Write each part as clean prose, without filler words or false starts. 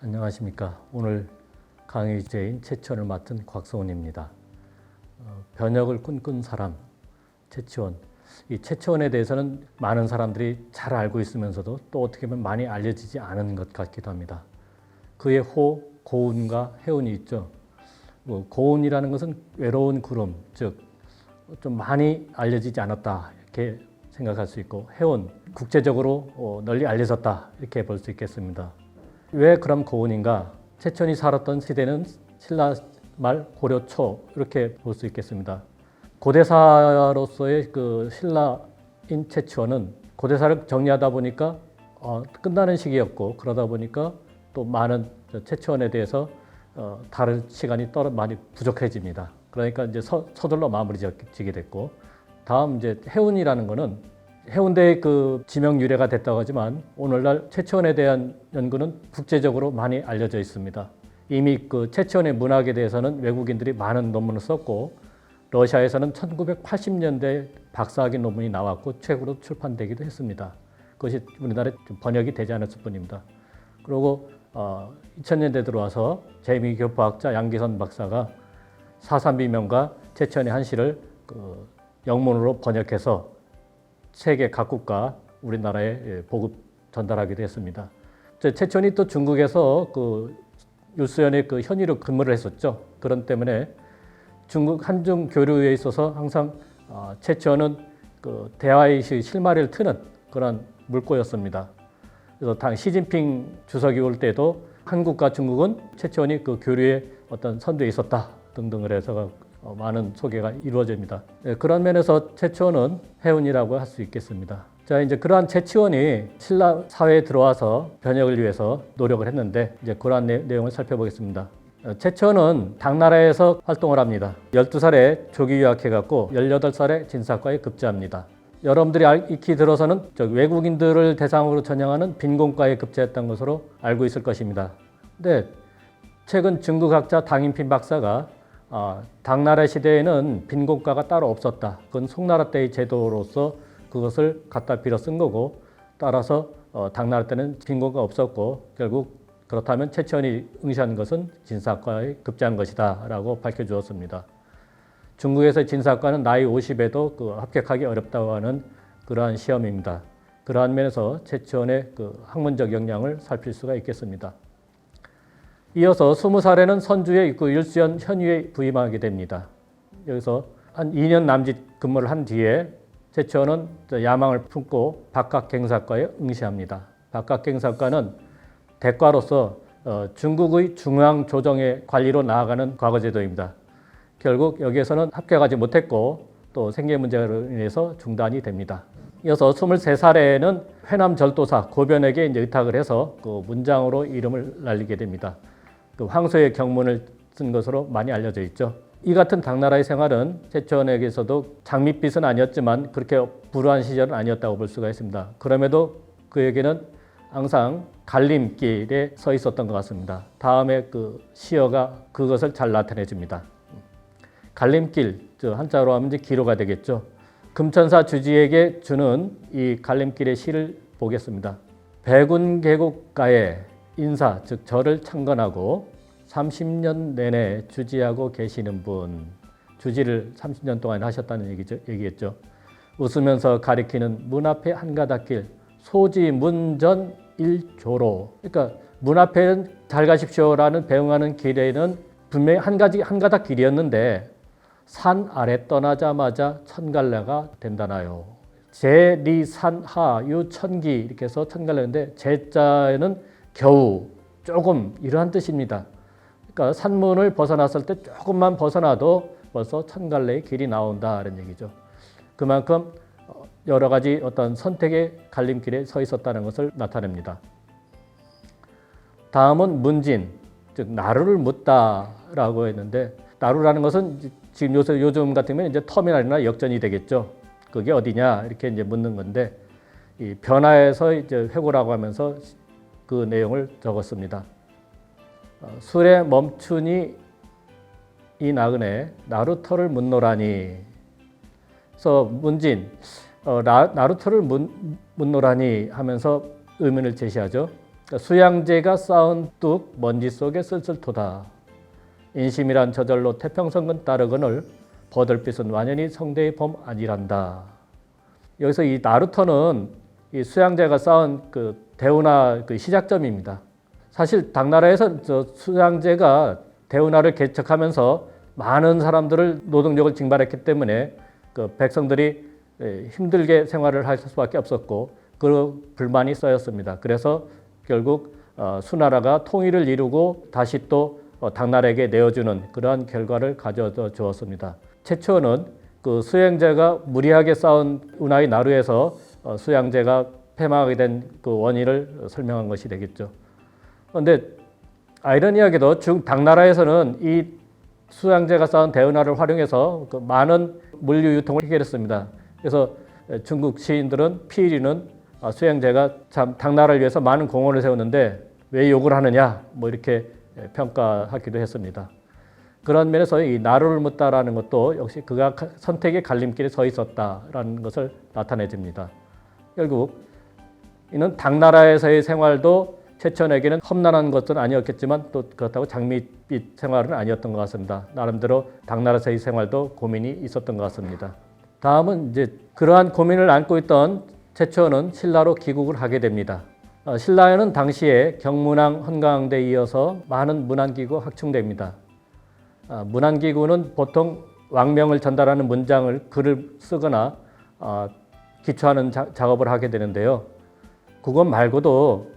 안녕하십니까. 오늘 강의 주제인 채치원을 맡은 곽성훈입니다. 변혁을 꿈꾼 사람, 채치원. 이 채치원에 대해서는 많은 사람들이 잘 알고 있으면서도 또 어떻게 보면 많이 알려지지 않은 것 같기도 합니다. 그의 호, 고운과 해운이 있죠. 고운이라는 것은 외로운 구름, 즉 좀 많이 알려지지 않았다 이렇게 생각할 수 있고, 해운, 국제적으로 널리 알려졌다 이렇게 볼 수 있겠습니다. 왜 그럼 고운인가? 채천이 살았던 시대는 신라 말 고려 초 이렇게 볼 수 있겠습니다. 고대사로서의 그 신라인 채치원은 고대사를 정리하다 보니까 끝나는 시기였고, 그러다 보니까 또 많은 채치원에 대해서 다룰 시간이 많이 부족해집니다. 그러니까 이제 서둘러 마무리 지게 됐고, 다음 이제 해운이라는 거는 해운대의 그 지명 유래가 됐다고 하지만 오늘날 채치원에 대한 연구는 국제적으로 많이 알려져 있습니다. 이미 그 채치원의 문학에 대해서는 외국인들이 많은 논문을 썼고, 러시아에서는 1980년대 박사학위 논문이 나왔고 책으로 출판되기도 했습니다. 그것이 우리나라에 좀 번역이 되지 않았을 뿐입니다. 그리고 2000년대 들어와서 재미교포학자 양기선 박사가 사삼비명과 채치원의 한시를 그 영문으로 번역해서 세계 각국과 우리나라에 보급 전달하기도 했습니다. 채치원이 또 중국에서 그 유수연의 그 현위로 근무를 했었죠. 그런 때문에 중국 한중 교류에 있어서 항상 채치원은 그 대화의 실마리를 트는 그런 물꼬였습니다. 그래서 당 시진핑 주석이 올 때도 한국과 중국은 채치원이 그 교류에 어떤 선두에 있었다 등등을 해서 많은 소개가 이루어집니다. 그런 면에서 채치원은 해운이라고 할 수 있겠습니다. 자, 이제 그러한 채치원이 신라 사회에 들어와서 변혁을 위해서 노력을 했는데, 이제 그러한 내용을 살펴보겠습니다. 채치원은 당나라에서 활동을 합니다. 12살에 조기 유학해갖고 18살에 진사과에 급제합니다. 여러분들이 익히 들어서는 외국인들을 대상으로 전형하는 빈곤과에 급제했던 것으로 알고 있을 것입니다. 근데 최근 중국학자 당인핀 박사가 당나라 시대에는 빈곤과가 따로 없었다. 그건 송나라 때의 제도로서 그것을 갖다 빌어 쓴 거고, 따라서 당나라 때는 빈곤과 없었고, 결국 그렇다면 채치원이 응시한 것은 진사과에 급제한 것이다 라고 밝혀주었습니다. 중국에서 진사과는 나이 50에도 그 합격하기 어렵다고 하는 그러한 시험입니다. 그러한 면에서 채치원의 그 학문적 역량을 살필 수가 있겠습니다. 이어서 20살에는 선주의 그 율수연 현위에 부임하게 됩니다. 여기서 한 2년 남짓 근무를 한 뒤에 채치원은 야망을 품고 박학갱사과에 응시합니다. 박학갱사과는 대과로서 중국의 중앙조정의 관리로 나아가는 과거제도입니다. 결국 여기에서는 합격하지 못했고 또 생계 문제로 인해서 중단이 됩니다. 이어서 23살에는 회남절도사 고변에게 이제 의탁을 해서 그 문장으로 이름을 날리게 됩니다. 그 황소의 경문을 쓴 것으로 많이 알려져 있죠. 이 같은 당나라의 생활은 채치원에게서도 장밋빛은 아니었지만 그렇게 불우한 시절은 아니었다고 볼 수가 있습니다. 그럼에도 그에게는 항상 갈림길에 서 있었던 것 같습니다. 다음에 그 시어가 그것을 잘 나타내 줍니다. 갈림길, 한자로 하면 이제 기로가 되겠죠. 금천사 주지에게 주는 이 갈림길의 시를 보겠습니다. 백운계곡가에 인사, 즉 절을 창건하고 30년 내내 주지하고 계시는 분, 주지를 30년 동안 하셨다는 얘기겠죠. 웃으면서 가리키는 문 앞에 한 가닥 길, 소지 문전 일조로. 그러니까 문 앞에는 잘 가십시오라는 배웅하는 길에는 분명히 한 가닥 길이었는데 산 아래 떠나자마자 천갈래가 된다나요. 제리산하 유천기 이렇게 해서 천갈래인데 제자에는 겨우, 조금 이러한 뜻입니다. 그러니까 산문을 벗어났을 때 조금만 벗어나도 벌써 천갈래의 길이 나온다 이런 얘기죠. 그만큼 여러 가지 어떤 선택의 갈림길에 서 있었다는 것을 나타냅니다. 다음은 문진, 즉 나루를 묻다라고 했는데, 나루라는 것은 지금 요즘 같으면 이제 터미널이나 역전이 되겠죠. 그게 어디냐 이렇게 이제 묻는 건데, 이 변화에서 이제 회고라고 하면서 그 내용을 적었습니다. 술에 멈추니 이 나그네 나루터를 묻노라니. 그래서 문진, 나루터를 묻노라니 하면서 의문을 제시하죠. 수양제가 쌓은 뚝 먼지 속에 쓸쓸토다. 인심이란 저절로 태평성근 따르거늘 버들빛은 완연히 성대의 봄 아니란다. 여기서 이 나루터는 이 수양제가 쌓은 그 대운하 그 시작점입니다. 사실 당나라에서 저 수양제가 대운하를 개척하면서 많은 사람들을 노동력을 징발했기 때문에 그 백성들이 힘들게 생활을 할 수밖에 없었고 그 불만이 쌓였습니다. 그래서 결국 수나라가 통일을 이루고 다시 또 당나라에게 내어주는 그러한 결과를 가져다 주었습니다. 최초는 그 수양제가 무리하게 쌓은 운하의 나루에서 수양제가 폐망하게 된 그 원인을 설명한 것이 되겠죠. 그런데 아이러니하게도 당나라에서는 이 수양제가 쌓은 대운하를 활용해서 그 많은 물류 유통을 해결했습니다. 그래서 중국 시인들은 피리는 수양제가 참 당나라를 위해서 많은 공헌을 세웠는데 왜 욕을 하느냐 뭐 이렇게 평가하기도 했습니다. 그런 면에서 이 나루를 묻다라는 것도 역시 그가 선택의 갈림길에 서 있었다라는 것을 나타내줍니다. 결국 이는 당나라에서의 생활도 최천에게는 험난한 것은 아니었겠지만 또 그렇다고 장밋빛 생활은 아니었던 것 같습니다. 나름대로 당나라에서의 생활도 고민이 있었던 것 같습니다. 다음은 이제 그러한 고민을 안고 있던 최초는 신라로 귀국을 하게 됩니다. 신라에는 당시에 경문왕, 헌강대에 이어서 많은 문안기구 확충됩니다. 문안기구는 보통 왕명을 전달하는 문장을 글을 쓰거나 기초하는 작업을 하게 되는데요. 그것 말고도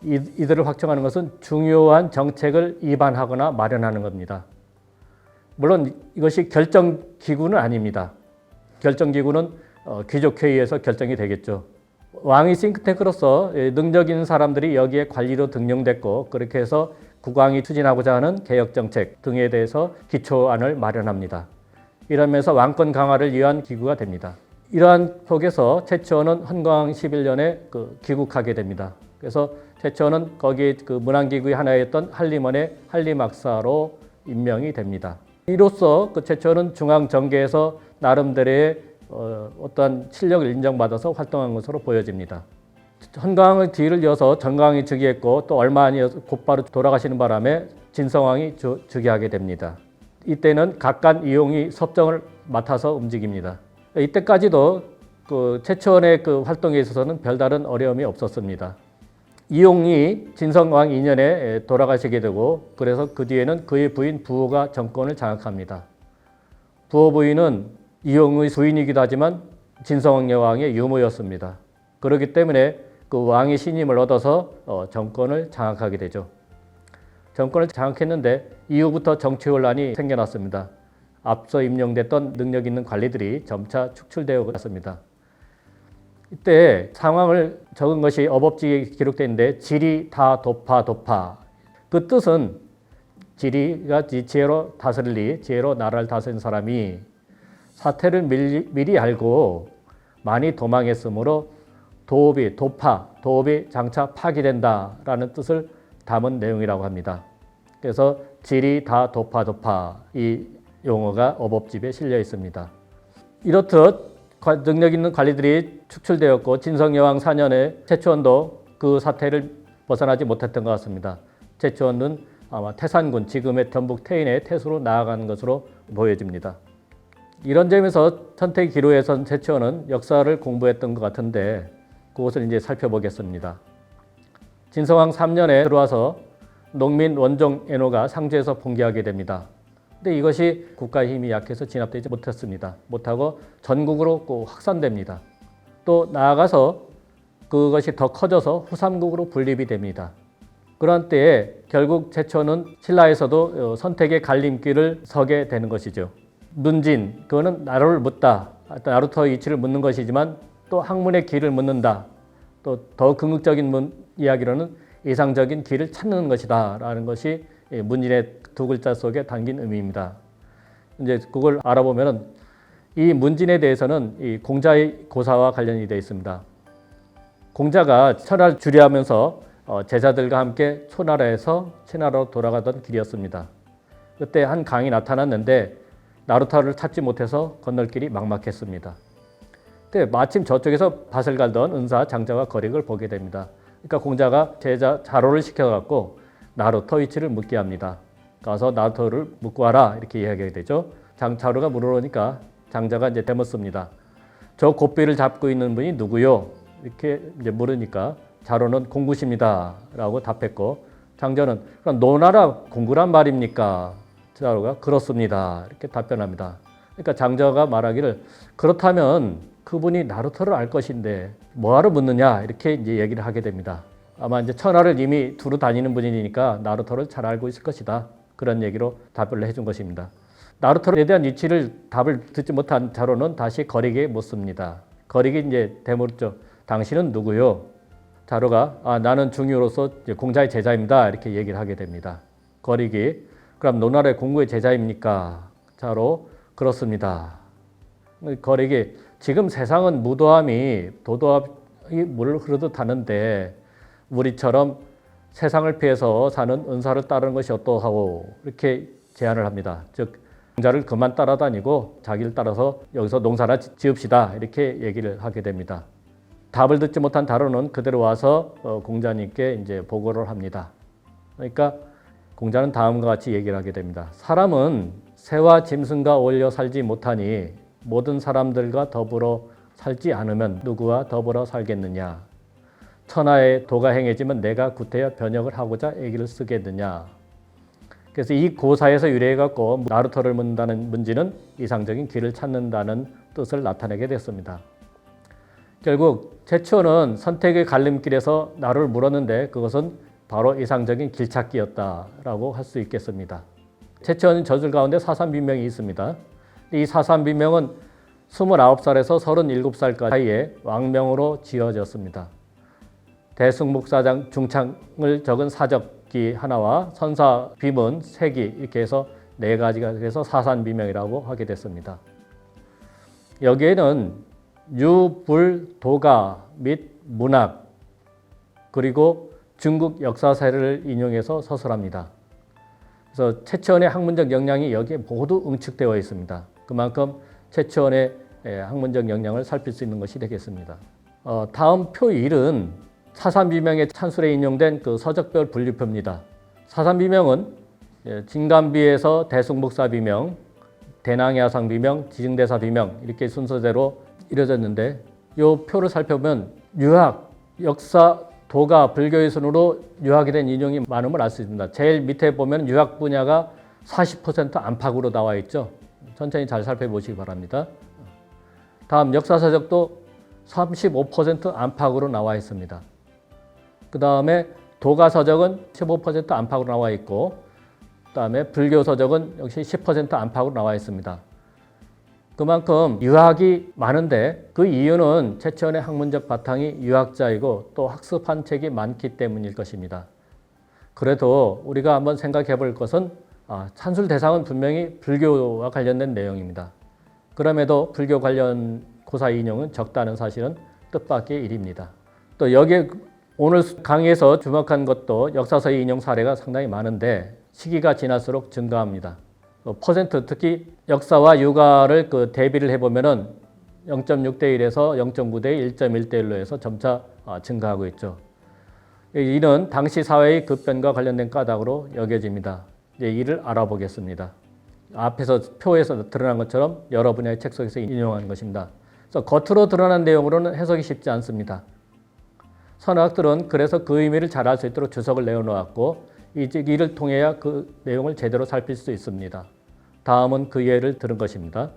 이들을 확정하는 것은 중요한 정책을 입안하거나 마련하는 겁니다. 물론 이것이 결정기구는 아닙니다. 결정기구는 귀족회의에서 결정이 되겠죠. 왕이 싱크탱크로서 능력 있는 사람들이 여기에 관리로 등용됐고 그렇게 해서 국왕이 추진하고자 하는 개혁정책 등에 대해서 기초안을 마련합니다. 이러면서 왕권 강화를 위한 기구가 됩니다. 이러한 속에서 최초는 헌광 11년에 귀국하게 됩니다. 그래서 최초는 거기 그 문안기구의 하나였던 한림원의 한림학사로 임명이 됩니다. 이로써 그 최초는 중앙정계에서 나름대로의 어떠한 실력을 인정받아서 활동한 것으로 보여집니다. 헌광의 뒤를 이어서 전광이 즉위했고 또 얼마 안 이어서 곧바로 돌아가시는 바람에 진성왕이 즉위하게 됩니다. 이때는 각간 이용이 섭정을 맡아서 움직입니다. 이때까지도 그 최초원의 그 활동에 있어서는 별다른 어려움이 없었습니다. 이용이 진성왕 2년에 돌아가시게 되고 그래서 그 뒤에는 그의 부인 부호가 정권을 장악합니다. 부호 부인은 이용의 부인이기도 하지만 진성왕 여왕의 유모였습니다. 그렇기 때문에 그 왕의 신임을 얻어서 정권을 장악하게 되죠. 정권을 장악했는데 이후부터 정치 혼란이 생겨났습니다. 앞서 임명됐던 능력 있는 관리들이 점차 축출되어 갔습니다. 이때 상황을 적은 것이 어법지에 기록되어 있는데 지리 다 도파 그 뜻은 지리가 지혜로 다스리리 지혜로 나라를 다스린 사람이 사태를 미리 알고 많이 도망했으므로 도읍이 장차 파기된다라는 뜻을 담은 내용이라고 합니다. 그래서 지리 다 도파 이 용어가 어법집에 실려 있습니다. 이렇듯 능력 있는 관리들이 축출되었고 진성여왕 4년에 최초원도 그 사태를 벗어나지 못했던 것 같습니다. 최초원은 아마 태산군, 지금의 전북 태인의 태수로 나아가는 것으로 보여집니다. 이런 점에서 선택 기로에선 최초원은 역사를 공부했던 것 같은데 그것을 이제 살펴보겠습니다. 진성왕 3년에 들어와서 농민 원종 애노가 상주에서 봉기하게 됩니다. 근데 이것이 국가의 힘이 약해서 진압되지 못했습니다. 못하고 전국으로 확산됩니다. 또 나아가서 그것이 더 커져서 후삼국으로 분립이 됩니다. 그런 때에 결국 최초는 신라에서도 선택의 갈림길을 서게 되는 것이죠. 문진, 그거는 나루를 묻다, 나루터의 이치를 묻는 것이지만 또 학문의 길을 묻는다. 또 더 궁극적인 이야기로는 이상적인 길을 찾는 것이다 라는 것이 문진의 두 글자 속에 담긴 의미입니다. 이제 그걸 알아보면은 이 문진에 대해서는 이 공자의 고사와 관련이 되어 있습니다. 공자가 천하를 주리하면서 제자들과 함께 초나라에서 최나라로 돌아가던 길이었습니다. 그때 한 강이 나타났는데 나루터를 찾지 못해서 건널 길이 막막했습니다. 그때 마침 저쪽에서 밭을 갈던 은사 장자와 거릭을 보게 됩니다. 그러니까 공자가 제자 자로를 시켜갖고 나루터 위치를 묻게 합니다. 가서 나루터를 묻고 와라 이렇게 이야기하게 되죠. 자로가 물어보니까 장자가 이제 대묻습니다. 저 곱비를 잡고 있는 분이 누구요? 이렇게 이제 물으니까 자로는 공구십니다라고 답했고 장자는 그럼 노나라 공구란 말입니까? 자로가 그렇습니다 이렇게 답변합니다. 그러니까 장자가 말하기를 그렇다면 그분이 나루터를 알 것인데 뭐하러 묻느냐 이렇게 이제 얘기를 하게 됩니다. 아마 이제 천하를 이미 두루 다니는 분이니까 나루터를 잘 알고 있을 것이다. 그런 얘기로 답을 해준 것입니다. 나루터에 대한 위치를 답을 듣지 못한 자로는 다시 거리게 묻습니다. 거리게 이제 대물죠. 당신은 누구요? 자로가 나는 중유로서 공자의 제자입니다. 이렇게 얘기를 하게 됩니다. 거리기 그럼 노나라의 공구의 제자입니까? 자로 그렇습니다. 거리기 지금 세상은 무도함이 도도함이 물을 흐르듯 하는데 우리처럼 세상을 피해서 사는 은사를 따르는 것이 어떠하오? 이렇게 제안을 합니다. 즉 공자를 그만 따라다니고 자기를 따라서 여기서 농사나 지읍시다 이렇게 얘기를 하게 됩니다. 답을 듣지 못한 자로는 그대로 와서 공자님께 이제 보고를 합니다. 그러니까 공자는 다음과 같이 얘기를 하게 됩니다. 사람은 새와 짐승과 어울려 살지 못하니 모든 사람들과 더불어 살지 않으면 누구와 더불어 살겠느냐. 천하에 도가 행해지면 내가 구태여 변혁을 하고자 애기를 쓰겠느냐. 그래서 이 고사에서 유래해갖고 나루터를 묻는다는 문지는 이상적인 길을 찾는다는 뜻을 나타내게 됐습니다. 결국 최초는 선택의 갈림길에서 나루를 물었는데 그것은 바로 이상적인 길찾기였다라고 할 수 있겠습니다. 최초는 저들 가운데 사삼비명이 있습니다. 이 사삼비명은 29살에서 37살 사이에 왕명으로 지어졌습니다. 대승목사장 중창을 적은 사적기 하나와 선사 비문 3기 이렇게 해서 4가지가 돼서 사산비명이라고 하게 됐습니다. 여기에는 유, 불, 도가 및 문학 그리고 중국 역사사를 인용해서 서술합니다. 그래서 최치원의 학문적 역량이 여기에 모두 응축되어 있습니다. 그만큼 최치원의 학문적 역량을 살필 수 있는 것이 되겠습니다. 다음 표 1은 사산비명의 찬술에 인용된 그 서적별 분류표입니다. 사산비명은 진감비에서 대승목사비명, 대낭야상비명, 지증대사비명 이렇게 순서대로 이루어졌는데 이 표를 살펴보면 유학, 역사, 도가, 불교의 순으로 유학에 대한 인용이 많음을 알 수 있습니다. 제일 밑에 보면 유학 분야가 40% 안팎으로 나와 있죠. 천천히 잘 살펴보시기 바랍니다. 다음 역사서적도 35% 안팎으로 나와 있습니다. 그 다음에 도가서적은 15% 안팎으로 나와 있고 그 다음에 불교서적은 역시 10% 안팎으로 나와 있습니다. 그만큼 유학이 많은데 그 이유는 최치원의 학문적 바탕이 유학자이고 또 학습한 책이 많기 때문일 것입니다. 그래도 우리가 한번 생각해 볼 것은 찬술 대상은 분명히 불교와 관련된 내용입니다. 그럼에도 불교 관련 고사 인용은 적다는 사실은 뜻밖의 일입니다. 또 여기에 오늘 강의에서 주목한 것도 역사서의 인용 사례가 상당히 많은데 시기가 지날수록 증가합니다. 퍼센트 특히 역사와 유가를 대비를 해보면은 0.6대 1에서 0.9대 1, 1.1대 1로 해서 점차 증가하고 있죠. 이는 당시 사회의 급변과 관련된 까닭으로 여겨집니다. 이제 이를 알아보겠습니다. 앞에서 표에서 드러난 것처럼 여러 분야의 책 속에서 인용한 것입니다. 그래서 겉으로 드러난 내용으로는 해석이 쉽지 않습니다. 선학들은 그래서 그 의미를 잘 알 수 있도록 주석을 내어놓았고 이를 통해야 그 내용을 제대로 살필 수 있습니다. 다음은 그 예를 들은 것입니다.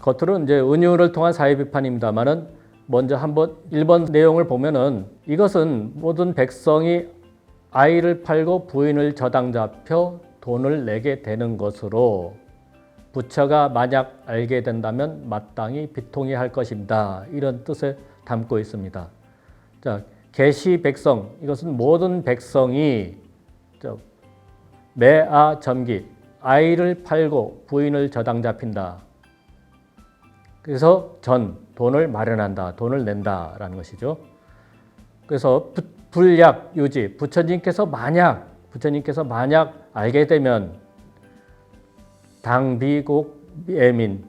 겉으로는 이제 은유를 통한 사회 비판입니다만은 먼저 한번 1번 내용을 보면은 이것은 모든 백성이 아이를 팔고 부인을 저당 잡혀 돈을 내게 되는 것으로 부처가 만약 알게 된다면 마땅히 비통해 할 것입니다. 이런 뜻을 담고 있습니다. 자, 계시 백성 이것은 모든 백성이 매아 점기 아이를 팔고 부인을 저당 잡힌다. 그래서 돈을 마련한다. 돈을 낸다라는 것이죠. 그래서 불약 유지 부처님께서 만약 알게 되면 당비곡 예민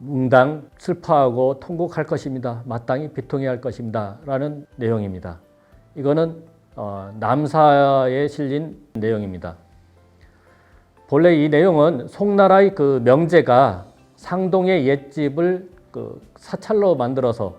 웅당 슬퍼하고 통곡할 것입니다. 마땅히 비통해 할 것입니다. 라는 내용입니다. 이거는 남사에 실린 내용입니다. 본래 이 내용은 송나라의 그 명제가 상동의 옛집을 그 사찰로 만들어서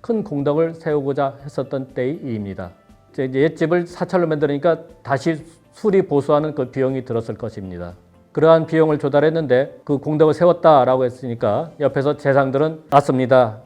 큰 공덕을 세우고자 했었던 때의 일입니다. 이제 옛집을 사찰로 만드니까 다시 수리 보수하는 그 비용이 들었을 것입니다. 그러한 비용을 조달했는데 그 공덕을 세웠다라고 했으니까 옆에서 재상들은 맞습니다.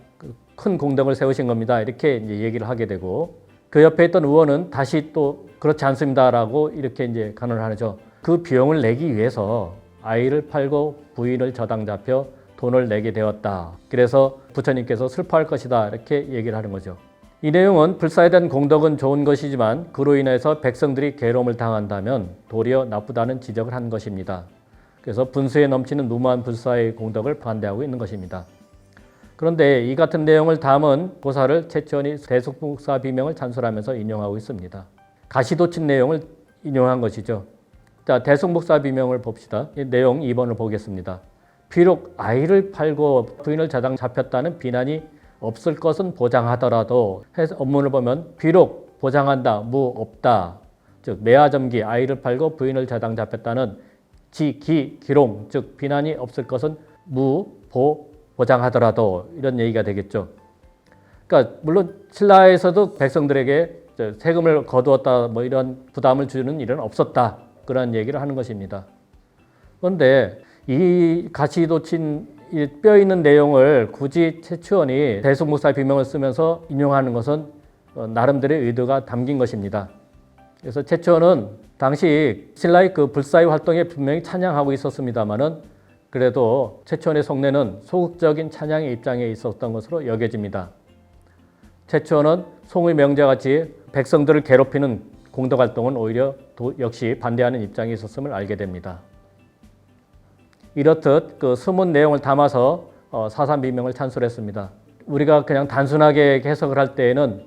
큰 공덕을 세우신 겁니다. 이렇게 이제 얘기를 하게 되고 그 옆에 있던 의원은 다시 또 그렇지 않습니다라고 이렇게 이제 간언을 하죠. 그 비용을 내기 위해서 아이를 팔고 부인을 저당 잡혀 돈을 내게 되었다. 그래서 부처님께서 슬퍼할 것이다. 이렇게 얘기를 하는 거죠. 이 내용은 불사에 대한 공덕은 좋은 것이지만 그로 인해서 백성들이 괴로움을 당한다면 도리어 나쁘다는 지적을 한 것입니다. 그래서 분수에 넘치는 무모한 불사의 공덕을 반대하고 있는 것입니다. 그런데 이 같은 내용을 담은 고사를 최치원이 대승복사 비명을 찬술하면서 인용하고 있습니다. 가시도친 내용을 인용한 것이죠. 자, 대승복사 비명을 봅시다. 이 내용 2번을 보겠습니다. 비록 아이를 팔고 부인을 저당 잡혔다는 비난이 없을 것은 보장하더라도 해서 업문을 보면 비록 보장한다, 무 없다. 즉 매화점기 아이를 팔고 부인을 저당 잡혔다는 기롱 즉 비난이 없을 것은 보장하더라도 이런 얘기가 되겠죠. 그러니까 물론 신라에서도 백성들에게 세금을 거두었다 뭐 이런 부담을 주는 일은 없었다 그런 얘기를 하는 것입니다. 그런데 이 가시도친 뼈 있는 내용을 굳이 최치원이 대승복사 비명을 쓰면서 인용하는 것은 나름대로의 의도가 담긴 것입니다. 그래서 최치원은 당시 신라의 그 불사의 활동에 분명히 찬양하고 있었습니다만은 그래도 최치원의 속내는 소극적인 찬양의 입장에 있었던 것으로 여겨집니다. 최치원은 송의 명제같이 백성들을 괴롭히는 공덕활동은 오히려 역시 반대하는 입장에 있었음을 알게 됩니다. 이렇듯 그 숨은 내용을 담아서 사삼비명을 찬술했습니다. 우리가 그냥 단순하게 해석을 할 때에는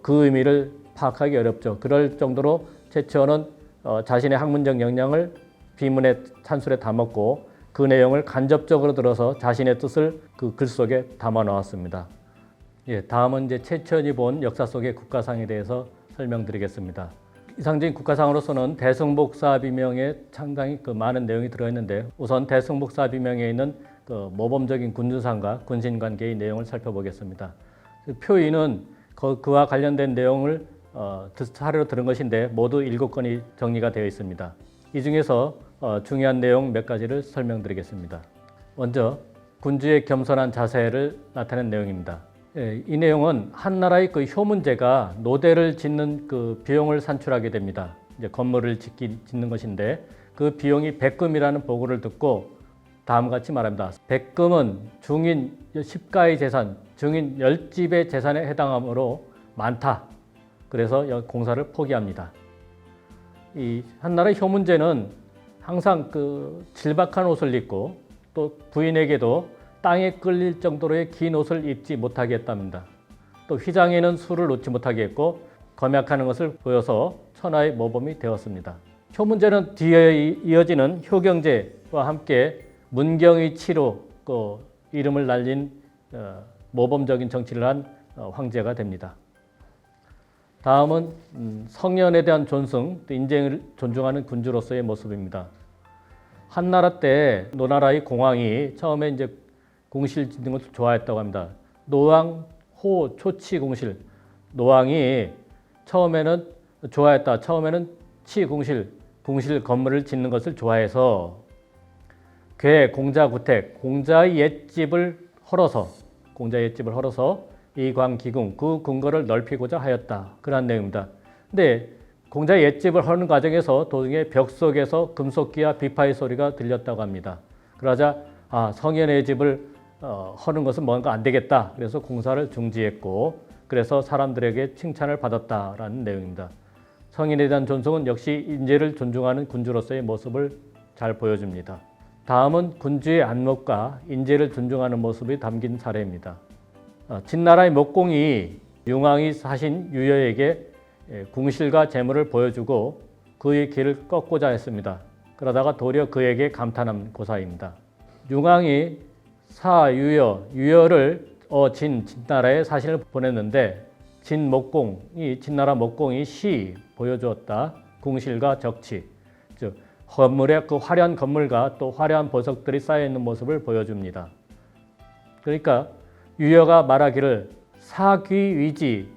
그 의미를 파악하기 어렵죠. 그럴 정도로 최치원은 자신의 학문적 역량을 비문의 찬술에 담았고 그 내용을 간접적으로 들어서 자신의 뜻을 그 글 속에 담아 놓았습니다. 예, 다음은 이제 최치원이 본 역사 속의 국가상에 대해서 설명드리겠습니다. 이상적인 국가상으로서는 대승복사 비명에 상당히 그 많은 내용이 들어있는데 우선 대승복사 비명에 있는 그 모범적인 군주상과 군신관계의 내용을 살펴보겠습니다. 표의는 그와 관련된 내용을 사례로 들은 것인데 모두 7건이 정리가 되어 있습니다. 이 중에서 중요한 내용 몇 가지를 설명드리겠습니다. 먼저 군주의 겸손한 자세를 나타낸 내용입니다. 이 내용은 한나라의 그 효문제가 노대를 짓는 그 비용을 산출하게 됩니다. 이제 건물을 짓는 것인데 그 비용이 백금이라는 보고를 듣고 다음과 같이 말합니다. 백금은 중인 10가의 재산, 증인 10집의 재산에 해당하므로 많다. 그래서 공사를 포기합니다. 이 한나라의 효문제는 항상 그 질박한 옷을 입고 또 부인에게도 땅에 끌릴 정도로의 긴 옷을 입지 못하게 했답니다. 또 휘장에는 술을 놓지 못하게 했고 검약하는 것을 보여서 천하의 모범이 되었습니다. 효문제는 뒤에 이어지는 효경제와 함께 문경의 치로 그 이름을 날린 모범적인 정치를 한 황제가 됩니다. 다음은 성년에 대한 존승, 인재를 존중하는 군주로서의 모습입니다. 한나라 때 노나라의 공왕이 처음에 이제 공실 짓는 것을 좋아했다고 합니다. 노왕 호 초치 공실. 노왕이 처음에는 좋아했다. 처음에는 치 공실 건물을 짓는 것을 좋아해서 공자 구택, 공자의 옛집을 헐어서 이광기궁 그 궁궐을 넓히고자 하였다. 그런 내용입니다. 근데 공자의 옛집을 허는 과정에서 도중에 벽 속에서 금속기와 비파의 소리가 들렸다고 합니다. 그러자 성현의 집을 허는 것은 뭔가 안 되겠다. 그래서 공사를 중지했고 그래서 사람들에게 칭찬을 받았다라는 내용입니다. 성인에 대한 존중은 역시 인재를 존중하는 군주로서의 모습을 잘 보여줍니다. 다음은 군주의 안목과 인재를 존중하는 모습이 담긴 사례입니다. 진나라의 목공이 융왕이 사신 유여에게 궁실과 재물을 보여주고 그의 길을 꺾고자 했습니다. 그러다가 도리어 그에게 감탄한 고사입니다. 융왕이 유여를 진나라에 사신을 보냈는데 진목공이 진나라 목공이 시 보여주었다. 궁실과 적치, 즉 건물의 그 화려한 건물과 또 화려한 보석들이 쌓여 있는 모습을 보여줍니다. 그러니까 유여가 말하기를 사귀위지,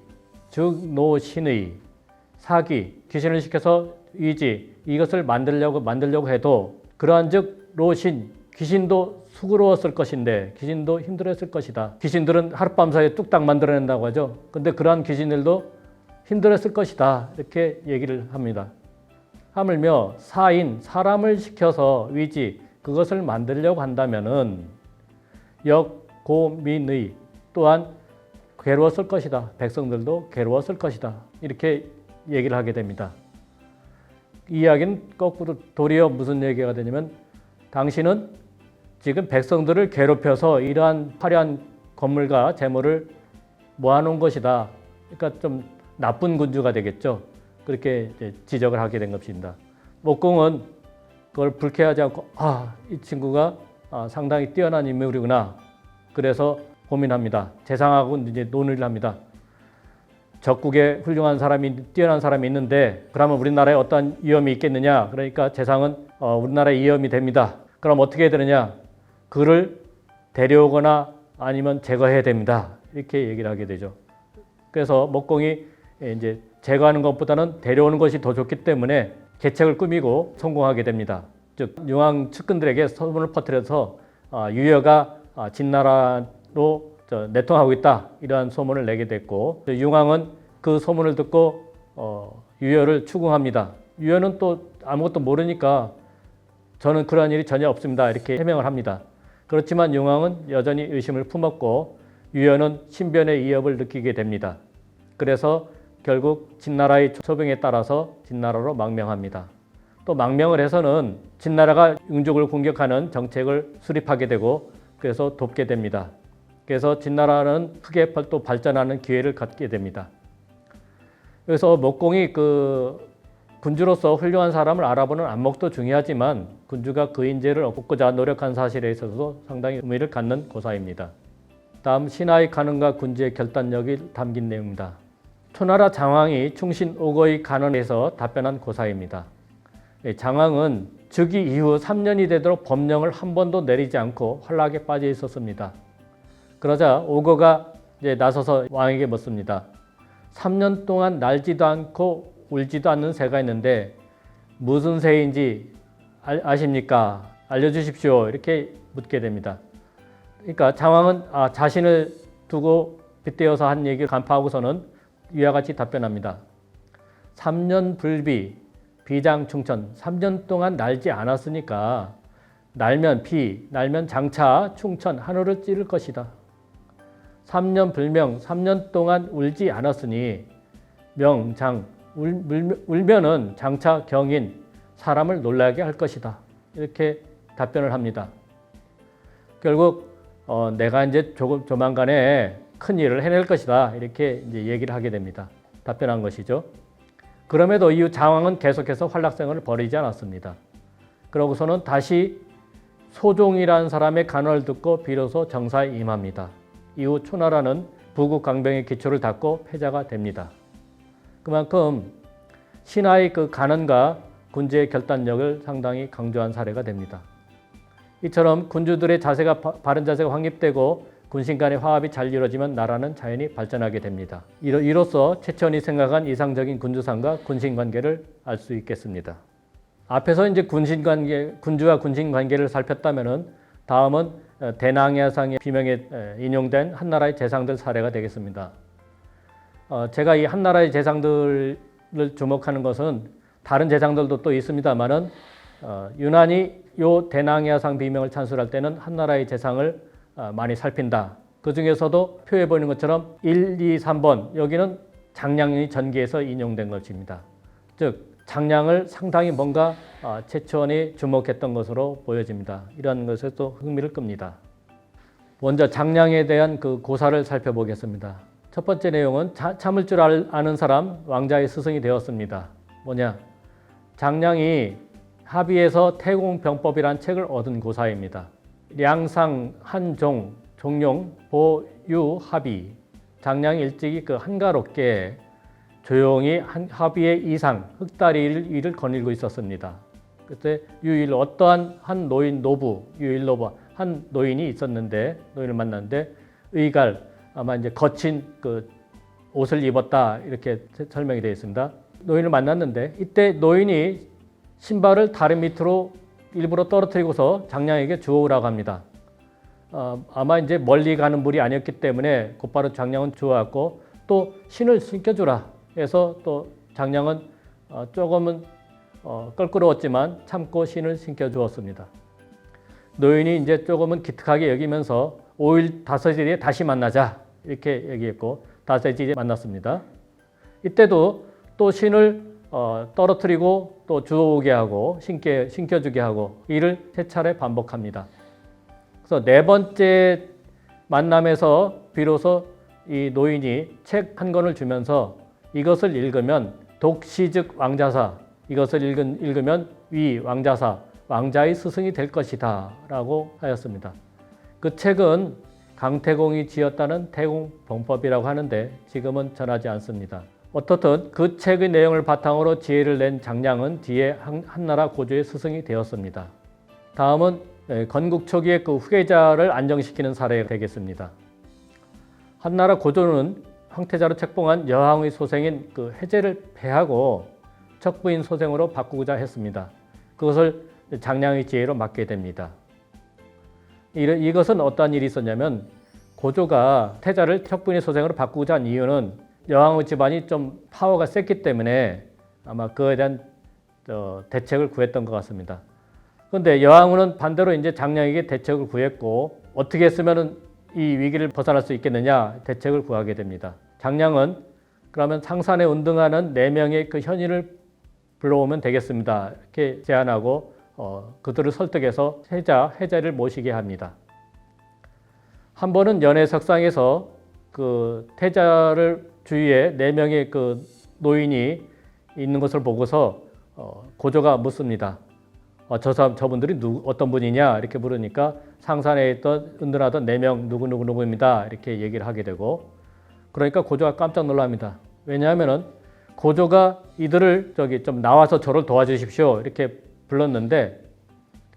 즉 노신의 사귀, 귀신을 시켜서 위지 이것을 만들려고 해도 그러한즉 로신 귀신도 수고로웠을 것인데 귀신도 힘들었을 것이다. 귀신들은 하룻밤 사이에 뚝딱 만들어낸다고 하죠. 근데 그러한 귀신들도 힘들었을 것이다. 이렇게 얘기를 합니다. 하물며 사인 사람을 시켜서 위지 그것을 만들려고 한다면은 역고민의 또한 괴로웠을 것이다. 백성들도 괴로웠을 것이다. 이렇게 얘기를 하게 됩니다. 이 이야기는 거꾸로 도리어 무슨 얘기가 되냐면 당신은 지금 백성들을 괴롭혀서 이러한 화려한 건물과 재물을 모아놓은 것이다. 그러니까 좀 나쁜 군주가 되겠죠. 그렇게 지적을 하게 된 것입니다. 목공은 그걸 불쾌하지 않고 이 친구가 상당히 뛰어난 인물이구나. 그래서 고민합니다. 재상하고 이제 논의를 합니다. 적국에 훌륭한 사람이 뛰어난 사람이 있는데 그러면 우리나라에 어떤 위험이 있겠느냐. 그러니까 재상은 우리나라에 위험이 됩니다. 그럼 어떻게 해야 되느냐. 그를 데려오거나 아니면 제거해야 됩니다. 이렇게 얘기를 하게 되죠. 그래서 목공이 이제 제거하는 것보다는 데려오는 것이 더 좋기 때문에 계책을 꾸미고 성공하게 됩니다. 즉 융왕 측근들에게 소문을 퍼뜨려서 유여가 진나라로 내통하고 있다 이러한 소문을 내게 됐고 융왕은 그 소문을 듣고 유여를 추궁합니다. 유여는 또 아무것도 모르니까 저는 그러한 일이 전혀 없습니다 이렇게 해명을 합니다. 그렇지만 융왕은 여전히 의심을 품었고 유여는 신변의 위협을 느끼게 됩니다. 그래서 결국 진나라의 초병에 따라서 진나라로 망명합니다. 또 망명을 해서는 진나라가 응족을 공격하는 정책을 수립하게 되고 그래서 돕게 됩니다. 그래서 진나라는 크게 또 발전하는 기회를 갖게 됩니다. 그래서 목공이 군주로서 훌륭한 사람을 알아보는 안목도 중요하지만 군주가 그 인재를 얻고자 노력한 사실에 있어서도 상당히 의미를 갖는 고사입니다. 다음 신하의 간언과 군주의 결단력이 담긴 내용입니다. 초나라 장왕이 충신 오거의 간언에서 답변한 고사입니다. 장왕은 즉위 이후 3년이 되도록 법령을 한 번도 내리지 않고 환락에 빠져 있었습니다. 그러자 오거가 이제 나서서 왕에게 묻습니다. 3년 동안 날지도 않고 울지도 않는 새가 있는데 무슨 새인지 아십니까? 알려주십시오. 이렇게 묻게 됩니다. 그러니까 장왕은 자신을 두고 빗대어서 한 얘기를 간파하고서는 위와 같이 답변합니다. 3년 불비, 비장충천, 3년 동안 날지 않았으니까 날면 비, 날면 장차, 충천, 하늘을 찌를 것이다. 3년 불명, 3년 동안 울지 않았으니 명, 장, 울면은 장차 경인, 사람을 놀라게 할 것이다. 이렇게 답변을 합니다. 결국 내가 이제 조만간에 큰 일을 해낼 것이다. 이렇게 이제 얘기를 하게 됩니다. 답변한 것이죠. 그럼에도 이후 장왕은 계속해서 활락생활을 벌이지 않았습니다. 그러고서는 다시 소종이라는 사람의 간언을 듣고 비로소 정사에 임합니다. 이후 초나라는 부국 강병의 기초를 닦고 패자가 됩니다. 그만큼 신하의 그 간언과 군주의 결단력을 상당히 강조한 사례가 됩니다. 이처럼 군주들의 바른 자세가 확립되고 군신 간의 화합이 잘 이루어지면 나라는 자연히 발전하게 됩니다. 이로써 최천이 생각한 이상적인 군주상과 군신 관계를 알 수 있겠습니다. 앞에서 이제 군주와 군신 관계를 살폈다면은 다음은 대낭야상의 비명에 인용된 한나라의 재상들 사례가 되겠습니다. 제가 이 한나라의 재상들을 주목하는 것은 다른 재상들도 또 있습니다만은 유난히 요 대낭야상 비명을 찬술할 때는 한나라의 재상을 많이 살핀다. 그 중에서도 표에 보이는 것처럼 1, 2, 3번 여기는 장량이 전기에서 인용된 것입니다. 즉 장량을 상당히 뭔가 최천이 주목했던 것으로 보여집니다. 이런 것에 또 흥미를 끕니다. 먼저 장량에 대한 그 고사를 살펴보겠습니다. 첫 번째 내용은 참을 줄 아는 사람 왕자의 스승이 되었습니다. 뭐냐? 장량이 합의에서 태공병법이라는 책을 얻은 고사입니다. 량상, 한종, 종용, 보유, 합의 장량이 일찍이 그 한가롭게 조용히 합의의 이상 흑다리 일을 거닐고 있었습니다. 그때 유일 어떠한 한 노인 노부, 유일 노부 한 노인이 있었는데 노인을 만났는데 의갈 아마 이제 거친 그 옷을 입었다 이렇게 설명이 되어 있습니다. 노인을 만났는데 이때 노인이 신발을 다리 밑으로 일부러 떨어뜨리고서 장량에게 주워오라고 합니다. 아마 이제 멀리 가는 물이 아니었기 때문에 곧바로 장량은 주워왔고 또 신을 신겨주라 해서 또 장량은 조금은 껄끄러웠지만 참고 신을 신겨주었습니다. 노인이 이제 조금은 기특하게 여기면서 5일 5일에 다시 만나자 이렇게 얘기했고 5일에 만났습니다. 이때도 또 신을 떨어뜨리고 또 주워오게 하고 신겨주게 하고 이를 3차례 반복합니다. 그래서 4번째 만남에서 비로소 이 노인이 책 한 권을 주면서 이것을 읽으면 독시즉 왕자사, 이것을 읽으면 위 왕자사, 왕자의 스승이 될 것이다 라고 하였습니다. 그 책은 강태공이 지었다는 태공봉법이라고 하는데 지금은 전하지 않습니다. 어떻든 그 책의 내용을 바탕으로 지혜를 낸 장량은 뒤에 한나라 고조의 스승이 되었습니다. 다음은 건국 초기의 그 후계자를 안정시키는 사례가 되겠습니다. 한나라 고조는 황태자로 책봉한 여왕의 소생인 그 해제를 패하고 척부인 소생으로 바꾸고자 했습니다. 그것을 장량의 지혜로 맡게 됩니다. 이것은 어떠한 일이 있었냐면 고조가 태자를 척부인의 소생으로 바꾸고자 한 이유는 여왕의 집안이 좀 파워가 셌기 때문에 아마 그에 대한 대책을 구했던 것 같습니다. 그런데 여왕은 반대로 이제 장량에게 대책을 구했고 어떻게 했으면 이 위기를 벗어날 수 있겠느냐 대책을 구하게 됩니다. 장량은 그러면 상산에 운동하는 4명의 그 현인을 불러오면 되겠습니다. 이렇게 제안하고 그들을 설득해서 해자를 모시게 합니다. 한 번은 연회석상에서 그 태자를 주위에 4명의 그 노인이 있는 것을 보고서 고조가 묻습니다. 저분들이 어떤 분이냐 이렇게 물으니까 상산에 있던 은둔하던 4명 누구입니다 이렇게 얘기를 하게 되고 그러니까 고조가 깜짝 놀랍니다. 왜냐하면은 고조가 이들을 좀 나와서 저를 도와주십시오 이렇게 불렀는데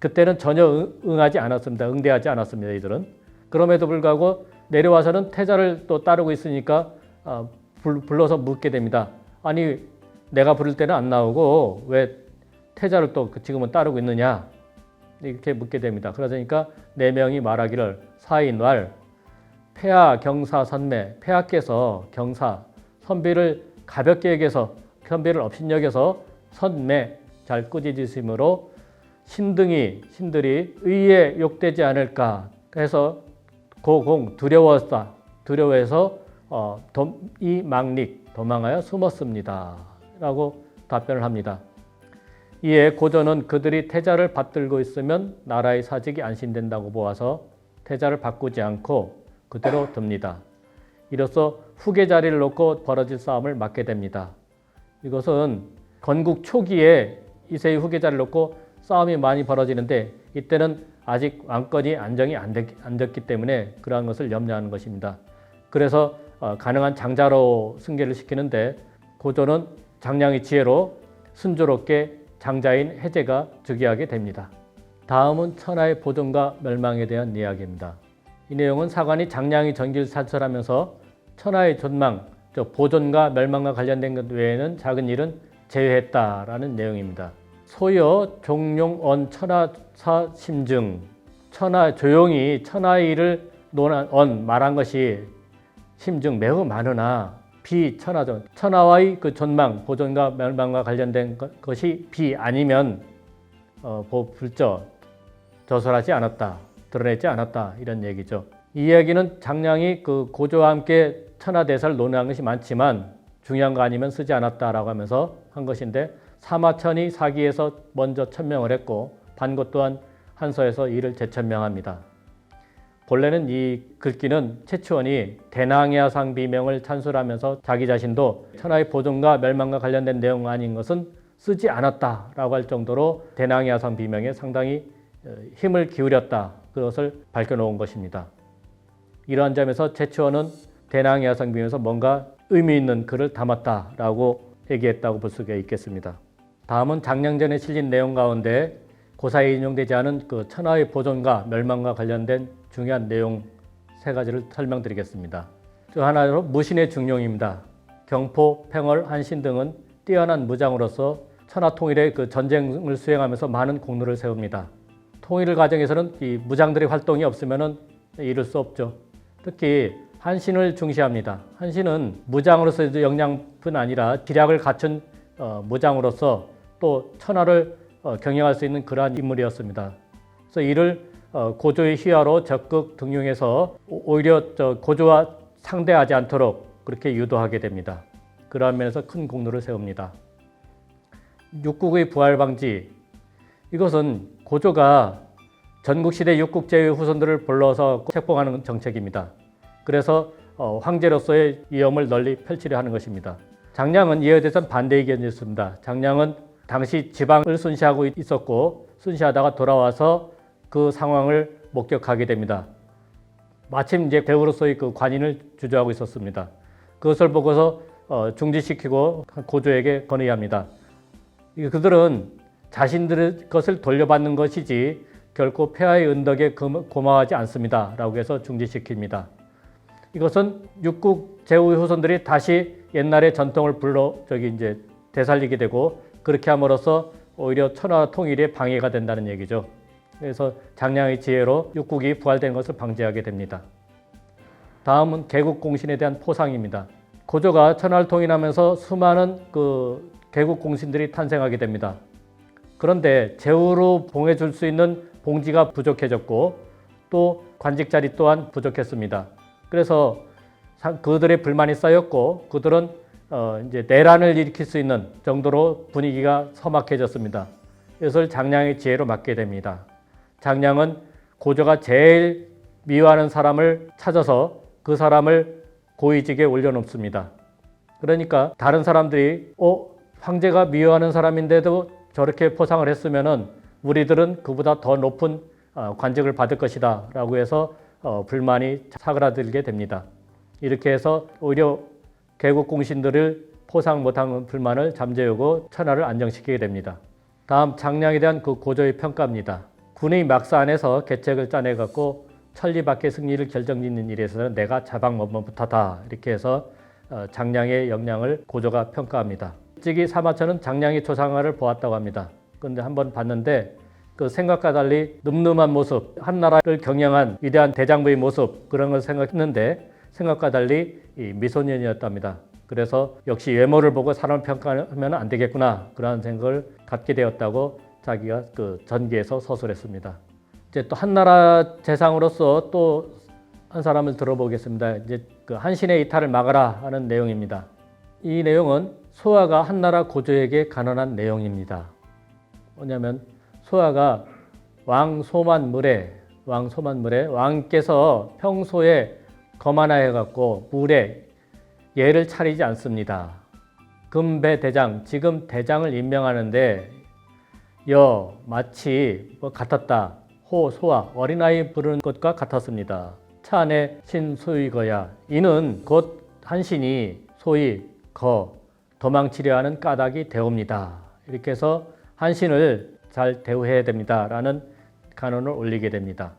그때는 전혀 응대하지 않았습니다. 이들은 그럼에도 불구하고 내려와서는 태자를 또 따르고 있으니까 불러서 묻게 됩니다. 아니 내가 부를 때는 안 나오고 왜 태자를 또 지금은 따르고 있느냐 이렇게 묻게 됩니다. 그러니까 4명이 말하기를 사인왈 폐하 경사 선매 폐하께서 경사 선비를 가볍게 여겨서 선비를 업신여겨서 선매 잘 꾸짖으심으로 신들이 의에 욕되지 않을까 해서 고공 두려워해서 이 망릭 도망하여 숨었습니다 라고 답변을 합니다. 이에 고조는 그들이 태자를 받들고 있으면 나라의 사직이 안심된다고 보아서 태자를 바꾸지 않고 그대로 둡니다. 이로써 후계 자리를 놓고 벌어질 싸움을 막게 됩니다. 이것은 건국 초기에 이세의 후계 자리를 놓고 싸움이 많이 벌어지는데 이때는 아직 왕권이 안정이 안 됐기 때문에 그러한 것을 염려하는 것입니다. 그래서 가능한 장자로 승계를 시키는데 고조는 장량의 지혜로 순조롭게 장자인 해제가 즉위하게 됩니다. 다음은 천하의 보존과 멸망에 대한 이야기입니다. 이 내용은 사관이 장량의 전기를 산설하면서 천하의 존망, 보존과 멸망과 관련된 것 외에는 작은 일은 제외했다라는 내용입니다. 소여 종룡언 천하사 심증 조용히 천하의 일을 말한 것이 심증 매우 많으나 비천하죠. 천하와의 그 존망, 보존과 멸망과 관련된 것이 비 아니면 저설하지 않았다, 드러내지 않았다 이런 얘기죠. 이 이야기는 장량이 그 고조와 함께 천하대사를 논의한 것이 많지만 중요한 거 아니면 쓰지 않았다라고 하면서 한 것인데 사마천이 사기에서 먼저 천명을 했고 반고 또한 한서에서 이를 재천명합니다. 본래는 이 글귀는 최치원이 대낭야상 비명을 찬술하면서 자기 자신도 천하의 보존과 멸망과 관련된 내용 아닌 것은 쓰지 않았다라고 할 정도로 대낭야상 비명에 상당히 힘을 기울였다 그것을 밝혀놓은 것입니다. 이러한 점에서 최치원은 대낭 야성비면서 뭔가 의미 있는 글을 담았다라고 얘기했다고 볼 수가 있겠습니다. 다음은 장량전에 실린 내용 가운데 고사에 인용되지 않은 그 천하의 보존과 멸망과 관련된 중요한 내용 세 가지를 설명드리겠습니다. 또 하나로 무신의 중용입니다. 경포, 팽월, 한신 등은 뛰어난 무장으로서 천하 통일의 그 전쟁을 수행하면서 많은 공로를 세웁니다. 통일 과정에서는 이 무장들의 활동이 없으면은 이룰 수 없죠. 특히 한신을 중시합니다. 한신은 무장으로서의 역량뿐 아니라 기략을 갖춘 무장으로서 또 천하를 경영할 수 있는 그러한 인물이었습니다. 그래서 이를 고조의 희화로 적극 등용해서 오히려 고조와 상대하지 않도록 그렇게 유도하게 됩니다. 그러한 면에서 큰 공로를 세웁니다. 육국의 부활 방지, 이것은 고조가 전국시대 육국제의 후손들을 불러서 책봉하는 정책입니다. 그래서 황제로서의 위엄을 널리 펼치려 하는 것입니다. 장량은 이에 대해서는 반대 의견이었습니다. 장량은 당시 지방을 순시하고 있었고 순시하다가 돌아와서 그 상황을 목격하게 됩니다. 마침 이제 대우로서의 그 관인을 주저하고 있었습니다. 그것을 보고서 중지시키고 고조에게 건의합니다. 그들은 자신들의 것을 돌려받는 것이지 결코 폐하의 은덕에 고마워하지 않습니다. 라고 해서 중지시킵니다. 이것은 육국 제후의 후손들이 다시 옛날의 전통을 이제 되살리게 되고 그렇게 함으로써 오히려 천하 통일에 방해가 된다는 얘기죠. 그래서 장량의 지혜로 육국이 부활된 것을 방지하게 됩니다. 다음은 개국공신에 대한 포상입니다. 고조가 천하를 통일하면서 수많은 그 개국공신들이 탄생하게 됩니다. 그런데 제후로 봉해줄 수 있는 봉지가 부족해졌고 또 관직 자리 또한 부족했습니다. 그래서 그들의 불만이 쌓였고 그들은 이제 내란을 일으킬 수 있는 정도로 분위기가 험악해졌습니다. 이것을 장량의 지혜로 맡게 됩니다. 장량은 고조가 제일 미워하는 사람을 찾아서 그 사람을 고위직에 올려놓습니다. 그러니까 다른 사람들이 황제가 미워하는 사람인데도 저렇게 포상을 했으면은 우리들은 그보다 더 높은 관직을 받을 것이다 라고 해서 불만이 사그라들게 됩니다. 이렇게 해서 오히려 개국공신들을 포상 못한 불만을 잠재우고 천하를 안정시키게 됩니다. 다음 장량에 대한 그 고조의 평가입니다. 군의 막사 안에서 계책을 짜내갖고 천리 밖의 승리를 결정짓는 일에서는 내가 자방법문부터다 이렇게 해서 장량의 역량을 고조가 평가합니다. 일찍이 사마천은 장량의 조상화를 보았다고 합니다. 그런데 한번 봤는데 그 생각과 달리 늠름한 모습, 한나라를 경영한 위대한 대장부의 모습 그런 걸 생각했는데 생각과 달리 미소년이었답니다. 그래서 역시 외모를 보고 사람을 평가하면 안 되겠구나 그런 생각을 갖게 되었다고 자기가 그 전기에서 서술했습니다. 이제 또 한나라 재상으로서 또 한 사람을 들어보겠습니다. 이제 그 한신의 이탈을 막아라 하는 내용입니다. 이 내용은 소아가 한나라 고조에게 간언한 내용입니다. 뭐냐면 소아가 왕소만물에 왕께서 평소에 거만하여 갖고 물에 예를 차리지 않습니다. 금배 대장, 지금 대장을 임명하는데 마치 같았다. 소아, 어린아이 부르는 것과 같았습니다. 차 안에 신소이거야. 이는 곧 한신이 소위 도망치려 하는 까닭이 되옵니다. 이렇게 해서 한신을 잘 대우해야 됩니다. 라는 간언을 올리게 됩니다.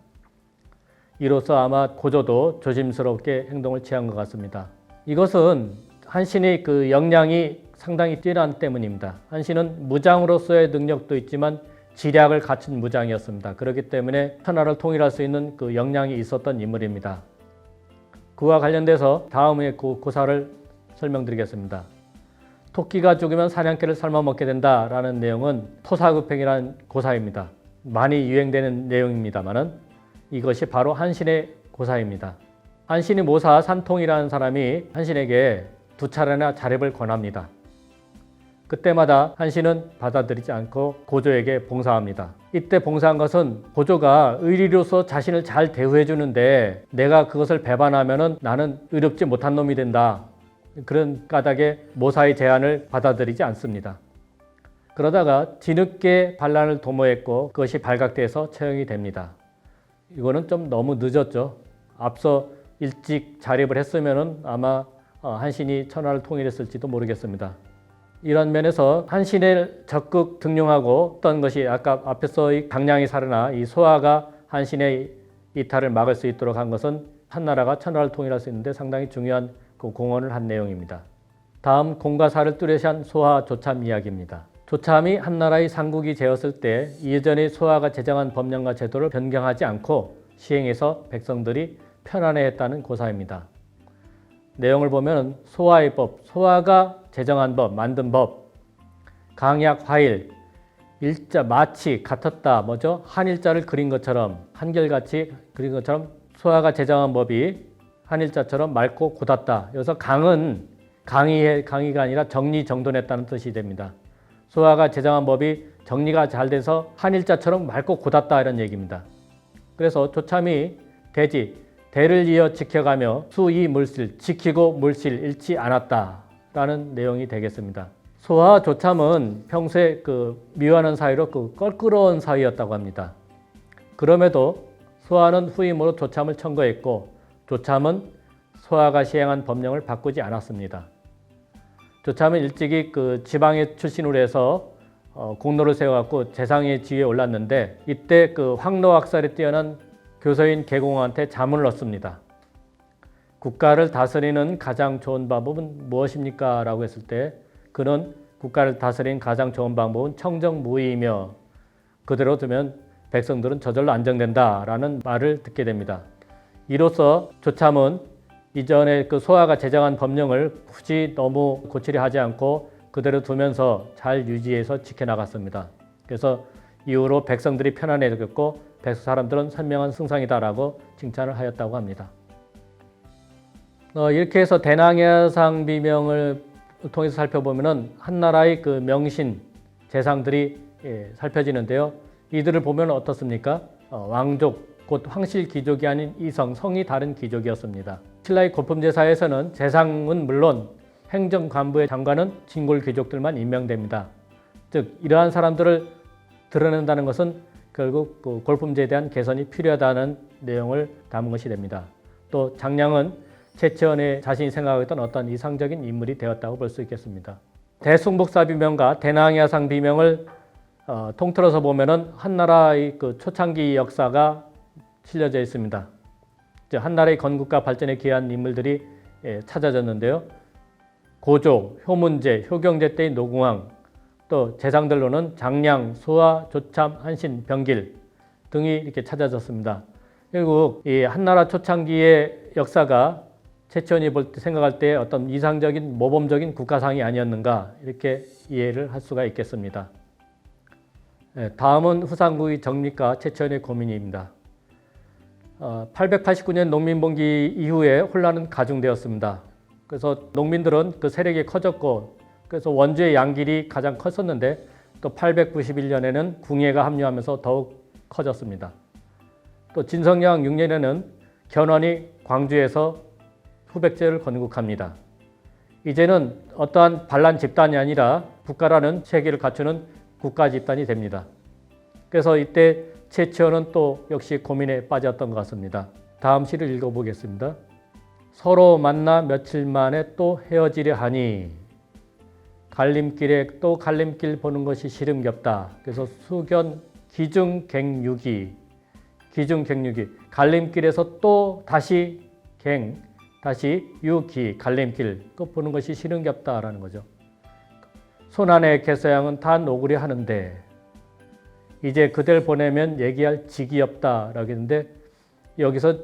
이로써 아마 고조도 조심스럽게 행동을 취한 것 같습니다. 이것은 한신의 그 역량이 상당히 뛰어난 때문입니다. 한신은 무장으로서의 능력도 있지만 지략을 갖춘 무장이었습니다. 그렇기 때문에 천하를 통일할 수 있는 그 역량이 있었던 인물입니다. 그와 관련돼서 다음에 그 고사를 설명드리겠습니다. 토끼가 죽으면 사냥개를 삶아 먹게 된다라는 내용은 토사구팽이라는 고사입니다. 많이 유행되는 내용입니다만은 이것이 바로 한신의 고사입니다. 한신의 모사 산통이라는 사람이 한신에게 2차례나 자립을 권합니다. 그때마다 한신은 받아들이지 않고 고조에게 봉사합니다. 이때 봉사한 것은 고조가 의리로서 자신을 잘 대우해 주는데 내가 그것을 배반하면은 나는 의롭지 못한 놈이 된다. 그런 까닭에 모사의 제안을 받아들이지 않습니다. 그러다가 뒤늦게 반란을 도모했고 그것이 발각돼서 처형이 됩니다. 이거는 좀 너무 늦었죠. 앞서 일찍 자립을 했으면은 아마 한신이 천하를 통일했을지도 모르겠습니다. 이런 면에서 한신을 적극 등용하고 어떤 것이 아까 앞에서 이 강량이 살아나 이 소아가 한신의 이탈을 막을 수 있도록 한 것은 한나라가 천하를 통일할 수 있는데 상당히 중요한 그 공헌을 한 내용입니다. 다음 공과 사를 뚜렷이한 소하 조참 이야기입니다. 조참이 한나라의 상국이 되었을 때 이전의 소하가 제정한 법령과 제도를 변경하지 않고 시행해서 백성들이 편안해했다는 고사입니다. 내용을 보면 소하의 법, 소하가 제정한 법, 만든 법, 강약, 화일, 일자, 마치 같았다, 뭐죠? 한일자를 그린 것처럼 한결같이 그린 것처럼 소하가 제정한 법이 한일자처럼 맑고 곧았다. 여기서 강은 강의가 아니라 정리정돈했다는 뜻이 됩니다. 소하가 제정한 법이 정리가 잘 돼서 한일자처럼 맑고 곧았다 이런 얘기입니다. 그래서 조참이 대를 이어 지켜가며 수이 물실, 지키고 물실 잃지 않았다라는 내용이 되겠습니다. 소하 조참은 평소에 미워하는 사이로 껄끄러운 사이였다고 합니다. 그럼에도 소하는 후임으로 조참을 청구했고 조참은 소하가 시행한 법령을 바꾸지 않았습니다. 조참은 일찍이 지방의 출신으로 해서 공로를 세워갖고 재상의 지위에 올랐는데 이때 황로학살에 뛰어난 교서인 계공한테 자문을 얻습니다. 국가를 다스리는 가장 좋은 방법은 무엇입니까? 라고 했을 때 그는 국가를 다스리는 가장 좋은 방법은 청정무의이며 그대로 두면 백성들은 저절로 안정된다 라는 말을 듣게 됩니다. 이로써 조참은 이전에 소하가 제정한 법령을 굳이 너무 고치려 하지 않고 그대로 두면서 잘 유지해서 지켜나갔습니다. 그래서 이후로 백성들이 편안해졌고 사람들은 선명한 승상이다라고 칭찬을 하였다고 합니다. 이렇게 해서 대낭야상 비명을 통해서 살펴보면은 한나라의 명신 재상들이 살펴지는데요. 이들을 보면 어떻습니까? 왕족 곧 황실 귀족이 아닌 이성, 성이 다른 귀족이었습니다. 신라의 골품제사에서는 재상은 물론 행정관부의 장관은 진골 귀족들만 임명됩니다. 즉 이러한 사람들을 드러낸다는 것은 결국 골품제에 대한 개선이 필요하다는 내용을 담은 것이 됩니다. 또 장량은 최치원의 자신이 생각했던 어떤 이상적인 인물이 되었다고 볼 수 있겠습니다. 대숭복사 비명과 대낭야상 비명을 통틀어서 보면은 한나라의 초창기 역사가 실려져 있습니다. 한나라의 건국과 발전에 기여한 인물들이 찾아졌는데요. 고조, 효문제, 효경제 때의 노궁왕, 또 재상들로는 장량, 소하, 조참, 한신, 병길 등이 이렇게 찾아졌습니다. 결국 이 한나라 초창기의 역사가 최치원이 생각할 때 어떤 이상적인 모범적인 국가상이 아니었는가 이렇게 이해를 할 수가 있겠습니다. 다음은 후삼국의 정립과 최치원의 고민입니다. 889년 농민봉기 이후에 혼란은 가중되었습니다. 그래서 농민들은 세력이 커졌고 그래서 원주의 양길이 가장 컸었는데 또 891년에는 궁예가 합류하면서 더욱 커졌습니다. 또 진성여왕 6년에는 견훤이 광주에서 후백제를 건국합니다. 이제는 어떠한 반란 집단이 아니라 국가라는 체계를 갖추는 국가 집단이 됩니다. 그래서 이때 최치원은 또 역시 고민에 빠졌던 것 같습니다. 다음 시를 읽어보겠습니다. 서로 만나 며칠 만에 또 헤어지려 하니 갈림길에 또 갈림길 보는 것이 시름겹다. 그래서 수견 기중갱유기 갈림길에서 또 다시 유기 갈림길 또 보는 것이 시름겹다라는 거죠. 손안의 개서양은 다 노구려 하는데 이제 그댈 보내면 얘기할 직이 없다라고 했는데 여기서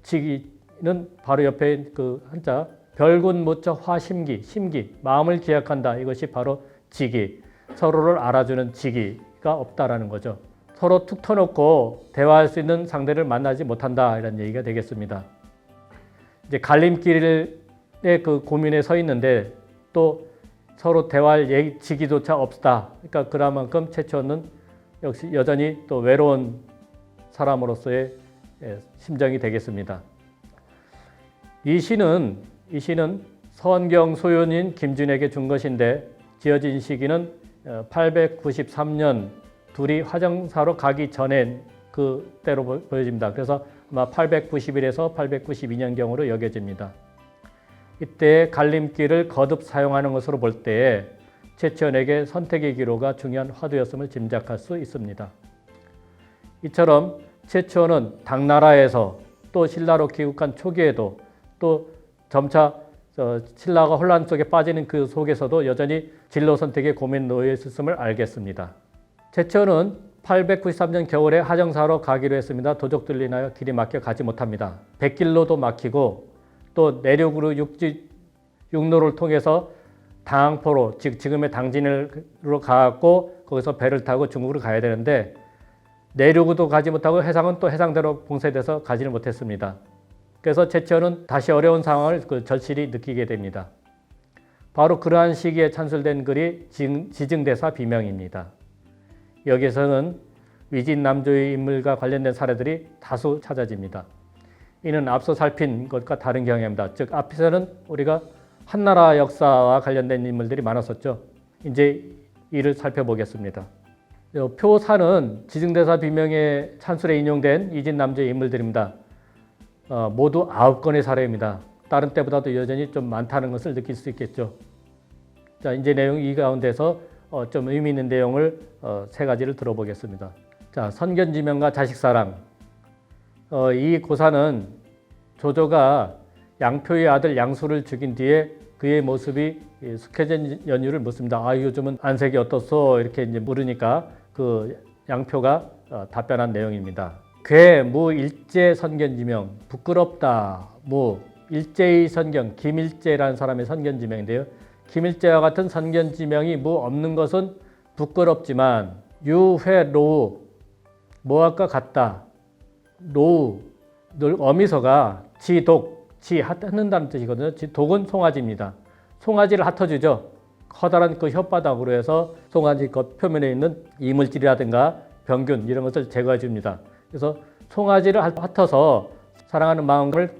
직이는 바로 옆에 한자 별군 무처 화심기, 심기, 마음을 기약한다. 이것이 바로 직이, 서로를 알아주는 직이가 없다라는 거죠. 서로 툭 터놓고 대화할 수 있는 상대를 만나지 못한다. 이런 얘기가 되겠습니다. 이제 갈림길의 고민에 서 있는데 또 서로 대화할 직위조차 없다. 그러니까 그만큼 최치원은 역시 여전히 또 외로운 사람으로서의 심정이 되겠습니다. 이 시는 서원경 소윤인 김준에게 준 것인데 지어진 시기는 893년 둘이 화정사로 가기 전에 그때로 보여집니다. 그래서 아마 891에서 892년경으로 여겨집니다. 이때 갈림길을 거듭 사용하는 것으로 볼 때에 최치원에게 선택의 기로가 중요한 화두였음을 짐작할 수 있습니다. 이처럼 최치원은 당나라에서 또 신라로 귀국한 초기에도 또 점차 신라가 혼란 속에 빠지는 그 속에서도 여전히 진로 선택에 고민 놓여 있었음을 알겠습니다. 최치원은 893년 겨울에 하정사로 가기로 했습니다. 도적들로 인하여 길이 막혀 가지 못합니다. 백길로도 막히고 또 내륙으로 육로를 통해서 당항포로 지금의 당진으로 가고 거기서 배를 타고 중국으로 가야 되는데 내륙으로도 가지 못하고 해상은 또 해상대로 봉쇄돼서 가지를 못했습니다. 그래서 최치원은 다시 어려운 상황을 절실히 느끼게 됩니다. 바로 그러한 시기에 찬술된 글이 지증대사 비명입니다. 여기에서는 위진남조의 인물과 관련된 사례들이 다수 찾아집니다. 이는 앞서 살핀 것과 다른 경향입니다. 즉 앞에서는 우리가 한나라 역사와 관련된 인물들이 많았었죠. 이제 이를 살펴보겠습니다. 표사는 지증대사 비명의 찬술에 인용된 위진남조의 인물들입니다. 모두 9건의 사례입니다. 다른 때보다도 여전히 좀 많다는 것을 느낄 수 있겠죠. 자, 이제 내용 이 가운데서 좀 의미 있는 내용을 3가지를 들어보겠습니다. 자, 선견지명과 자식사랑. 이 고사는 조조가 양표의 아들 양수를 죽인 뒤에 그의 모습이 숙해진 연유를 묻습니다. 요즘은 안색이 어떻소? 이렇게 이제 물으니까 그 양표가 답변한 내용입니다. 괴, 무, 일제 선견지명, 부끄럽다, 무, 일제의 선견, 김일제라는 사람의 선견지명인데요. 김일제와 같은 선견지명이 무 없는 것은 부끄럽지만 유회로우, 뭐할까 같다, 로우, 어미서가 지독, 핥는다는 뜻이거든요. 독은 송아지입니다. 송아지를 핥아주죠. 커다란 그 혓바닥으로 해서 송아지 그 표면에 있는 이물질이라든가 병균 이런 것을 제거해 줍니다. 그래서 송아지를 핥아서 사랑하는 마음을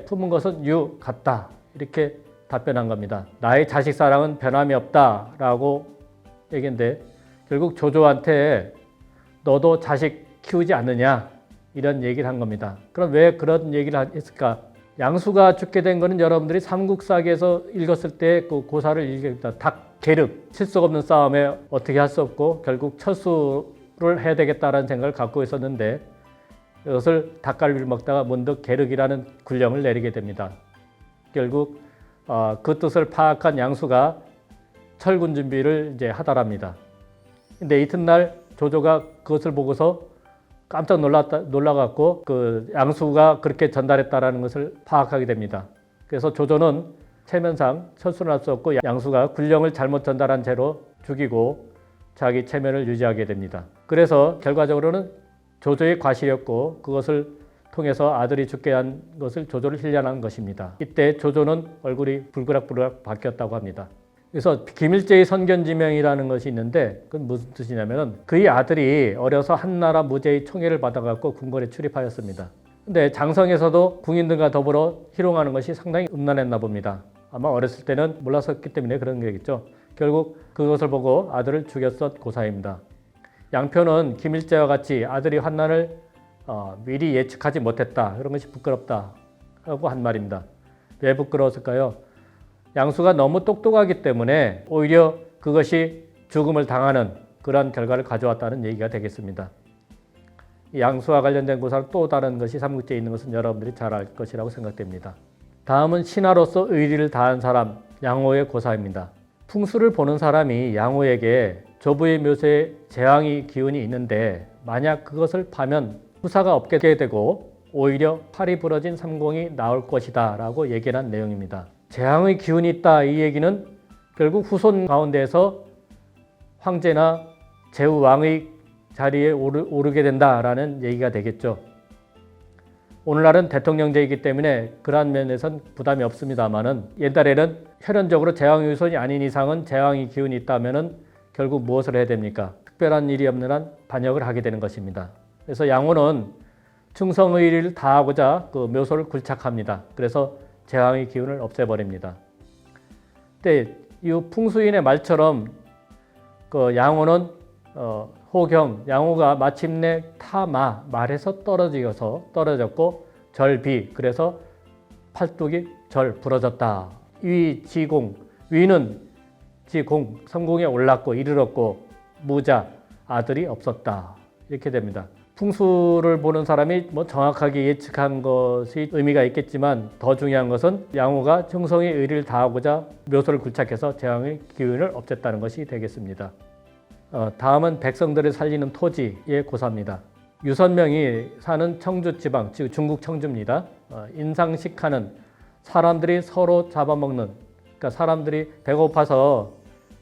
품은 것은 유 같다. 이렇게 답변한 겁니다. 나의 자식 사랑은 변함이 없다라고 얘기인데 결국 조조한테 너도 자식 키우지 않느냐 이런 얘기를 한 겁니다. 그럼 왜 그런 얘기를 했을까? 양수가 죽게 된 것은 여러분들이 삼국사기에서 읽었을 때 그 고사를 읽습니다. 닭, 계륵, 실속 없는 싸움에 어떻게 할 수 없고 결국 철수를 해야 되겠다라는 생각을 갖고 있었는데 이것을 닭갈비를 먹다가 문득 계륵이라는 군령을 내리게 됩니다. 결국 그 뜻을 파악한 양수가 철군 준비를 이제 하달합니다. 근데 이튿날 조조가 그것을 보고서 깜짝 놀라갖고 그 양수가 그렇게 전달했다라는 것을 파악하게 됩니다. 그래서 조조는 체면상 철수는 할 수 없고 양수가 군령을 잘못 전달한 채로 죽이고 자기 체면을 유지하게 됩니다. 그래서 결과적으로는 조조의 과실이었고 그것을 통해서 아들이 죽게 한 것을 조조를 힐련한 것입니다. 이때 조조는 얼굴이 불그락불그락 바뀌었다고 합니다. 그래서 김일제의 선견지명이라는 것이 있는데 그건 무슨 뜻이냐면은 그의 아들이 어려서 한나라 무제의 총애를 받아갖고 궁궐에 출입하였습니다. 근데 장성에서도 궁인들과 더불어 희롱하는 것이 상당히 음란했나 봅니다. 아마 어렸을 때는 몰랐었기 때문에 그런 거겠죠. 결국 그것을 보고 아들을 죽였었 고사입니다. 양표는 김일제와 같이 아들이 환난을 미리 예측하지 못했다. 그런 것이 부끄럽다 하고 한 말입니다. 왜 부끄러웠을까요? 양수가 너무 똑똑하기 때문에 오히려 그것이 죽음을 당하는 그런 결과를 가져왔다는 얘기가 되겠습니다. 양수와 관련된 고사는 또 다른 것이 삼국지에 있는 것은 여러분들이 잘 알 것이라고 생각됩니다. 다음은 신하로서 의리를 다한 사람 양호의 고사입니다. 풍수를 보는 사람이 양호에게 조부의 묘세에 재앙의 기운이 있는데 만약 그것을 파면 후사가 없게 되고 오히려 팔이 부러진 삼공이 나올 것이다 라고 얘기를 한 내용입니다. 재앙의 기운이 있다 이 얘기는 결국 후손 가운데서 황제나 제후왕의 자리에 오르게 된다라는 얘기가 되겠죠. 오늘날은 대통령제이기 때문에 그러한 면에선 부담이 없습니다만은 옛날에는 혈연적으로 재앙의 후손이 아닌 이상은 재앙의 기운이 있다면은 결국 무엇을 해야 됩니까? 특별한 일이 없는 한 반역을 하게 되는 것입니다. 그래서 양호는 충성의리를 다하고자 그 묘소를 굴착합니다. 그래서 재앙의 기운을 없애버립니다. 근데 이 풍수인의 말처럼 그 양호는 호경, 양호가 마침내 말에서 떨어졌고 절비, 그래서 팔뚝이 절 부러졌다. 위지공, 위는 지공, 성공에 올랐고 이르렀고 무자, 아들이 없었다. 이렇게 됩니다. 풍수를 보는 사람이 정확하게 예측한 것이 의미가 있겠지만 더 중요한 것은 양호가 충성의 의리를 다하고자 묘소를 굴착해서 재앙의 기운을 없앴다는 것이 되겠습니다. 다음은 백성들을 살리는 토지의 고사입니다. 유선명이 사는 청주 지방, 즉 중국 청주입니다. 인상식하는 사람들이 서로 잡아먹는, 그러니까 사람들이 배고파서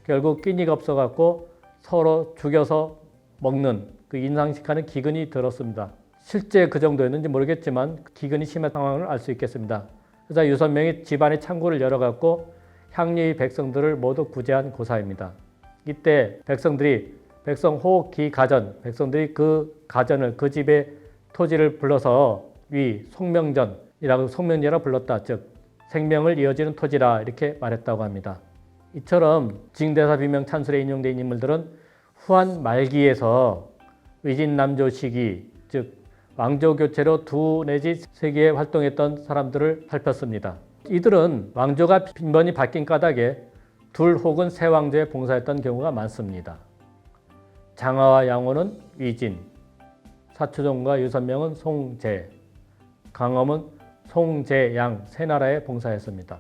결국 끼니가 없어갖고 서로 죽여서 먹는 그 인상식하는 기근이 들었습니다. 실제 그 정도였는지 모르겠지만 기근이 심한 상황을 알 수 있겠습니다. 그래서 유선명이 집안의 창고를 열어갖고 향리의 백성들을 모두 구제한 고사입니다. 이때 백성 호기가전, 백성들이 그 가전을, 그 집의 토지를 불러서 송명전이라고 송명제라 불렀다. 즉 생명을 이어지는 토지라 이렇게 말했다고 합니다. 이처럼 징대사 비명 찬술에 인용된 인물들은 후한 말기에서 위진남조 시기, 즉 왕조 교체로 2 내지 3개 활동했던 사람들을 살폈습니다. 이들은 왕조가 빈번히 바뀐 까닭에 2 혹은 3 왕조에 봉사했던 경우가 많습니다. 장하와 양호는 위진, 사초종과 유선명은 송제, 강엄은 송제양 3나라에 봉사했습니다.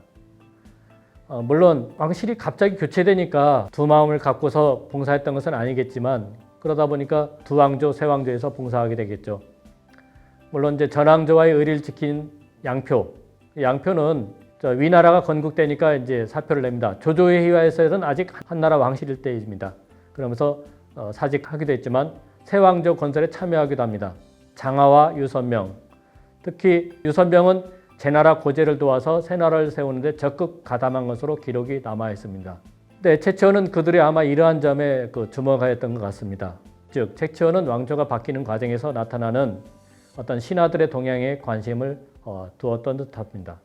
물론 왕실이 갑자기 교체되니까 2 마음을 갖고서 봉사했던 것은 아니겠지만 그러다 보니까 2 왕조, 3 왕조에서 봉사하게 되겠죠. 물론 이제 전왕조와의 의리를 지킨 양표는 위나라가 건국되니까 이제 사표를 냅니다. 조조의 희화에서는 아직 한나라 왕실일 때입니다. 그러면서 사직하기도 했지만 새 왕조 건설에 참여하기도 합니다. 장하와 유선명, 특히 유선명은 제나라 고제를 도와서 새 나라를 세우는데 적극 가담한 것으로 기록이 남아 있습니다. 네, 최치원은 그들이 아마 이러한 점에 주목하였던 것 같습니다. 즉 최치원은 왕조가 바뀌는 과정에서 나타나는 어떤 신하들의 동향에 관심을 두었던 듯합니다.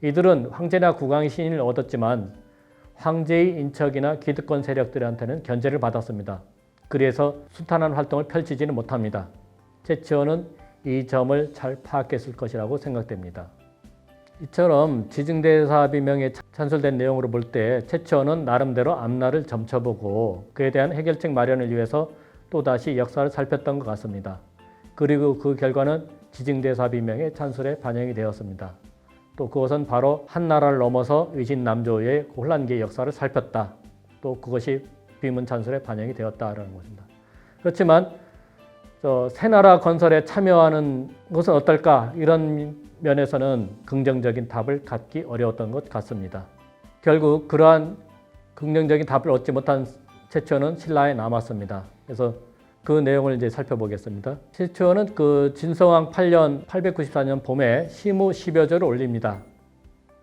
이들은 황제나 국왕의 신임을 얻었지만 황제의 인척이나 기득권 세력들한테는 견제를 받았습니다. 그래서 순탄한 활동을 펼치지는 못합니다. 최치원은 이 점을 잘 파악했을 것이라고 생각됩니다. 이처럼 지증대사 비명에 찬술된 내용으로 볼 때 최치원은 나름대로 앞날을 점쳐보고 그에 대한 해결책 마련을 위해서 또다시 역사를 살폈던 것 같습니다. 그리고 그 결과는 지증대사 비명의 찬술에 반영이 되었습니다. 또 그것은 바로 한나라를 넘어서 위진남조의 혼란기의 역사를 살폈다. 또 그것이 비문 찬술에 반영이 되었다라는 것입니다. 그렇지만 새나라 건설에 참여하는 것은 어떨까? 이런 면에서는 긍정적인 답을 갖기 어려웠던 것 같습니다. 결국 그러한 긍정적인 답을 얻지 못한 최치원은 신라에 남았습니다. 그래서 그 내용을 이제 살펴보겠습니다. 최치원은 진성왕 8년 894년 봄에 시무 10여조를 올립니다.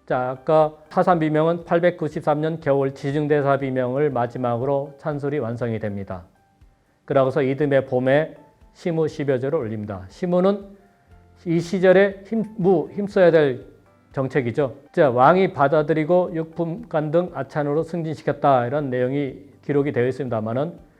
자, 아까 사산 비명은 893년 겨울 지증대사 비명을 마지막으로 찬술이 완성이 됩니다. 그러고서 이듬해 봄에 시무 10여조를 올립니다. 시무는 이 시절에 힘써야 될 정책이죠. 자, 왕이 받아들이고 육품간 등 아찬으로 승진시켰다 이런 내용이 기록이 되어 있습니다만은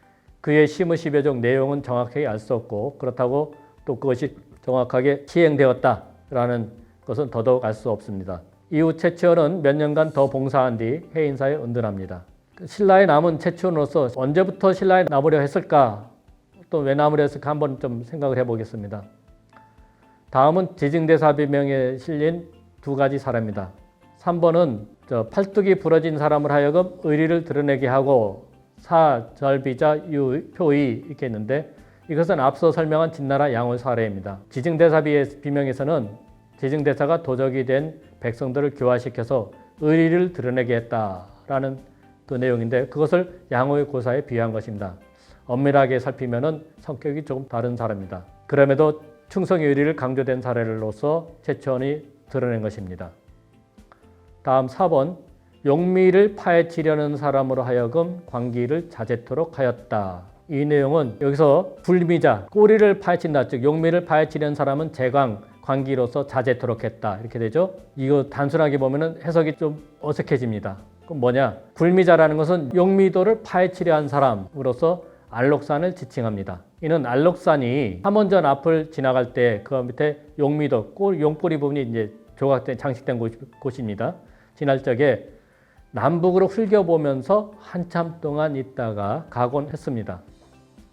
그의 시무 10여조 내용은 정확하게 알 수 없고 그렇다고 또 그것이 정확하게 시행되었다라는 것은 더더욱 알 수 없습니다. 이후 최치원은 몇 년간 더 봉사한 뒤 해인사에 은둔합니다. 신라에 남은 최치원으로서 언제부터 신라에 남으려 했을까? 또 왜 남으려 했을까 한번 좀 생각을 해보겠습니다. 다음은 지증대사 비명에 실린 2가지 사례입니다. 3번은 팔뚝이 부러진 사람을 하여금 의리를 드러내게 하고 사절비자 유표의 이렇게 했는데 이것은 앞서 설명한 진나라 양호 사례입니다. 지증대사 비명에서는 지증대사가 도적이 된 백성들을 교화시켜서 의리를 드러내게 했다라는 그 내용인데 그것을 양호의 고사에 비유한 것입니다. 엄밀하게 살피면은 성격이 조금 다른 사람입니다. 그럼에도 충성의 의리를 강조된 사례로서 최치원이 드러낸 것입니다. 다음 4번 용미를 파헤치려는 사람으로 하여금 관기를 자제토록 하였다. 이 내용은 여기서 불미자, 꼬리를 파헤친다. 즉 용미를 파헤치려는 사람은 제광, 관기로서 자제토록 했다. 이렇게 되죠. 이거 단순하게 보면 해석이 좀 어색해집니다. 그럼 뭐냐? 불미자라는 것은 용미도를 파헤치려 한 사람으로서 알록산을 지칭합니다. 이는 알록산이 함원전 앞을 지나갈 때 그 밑에 용미도, 용꼬리 부분이 이제 조각된 장식된 곳입니다. 지날 적에 남북으로 흘겨보면서 한참 동안 있다가 가곤 했습니다.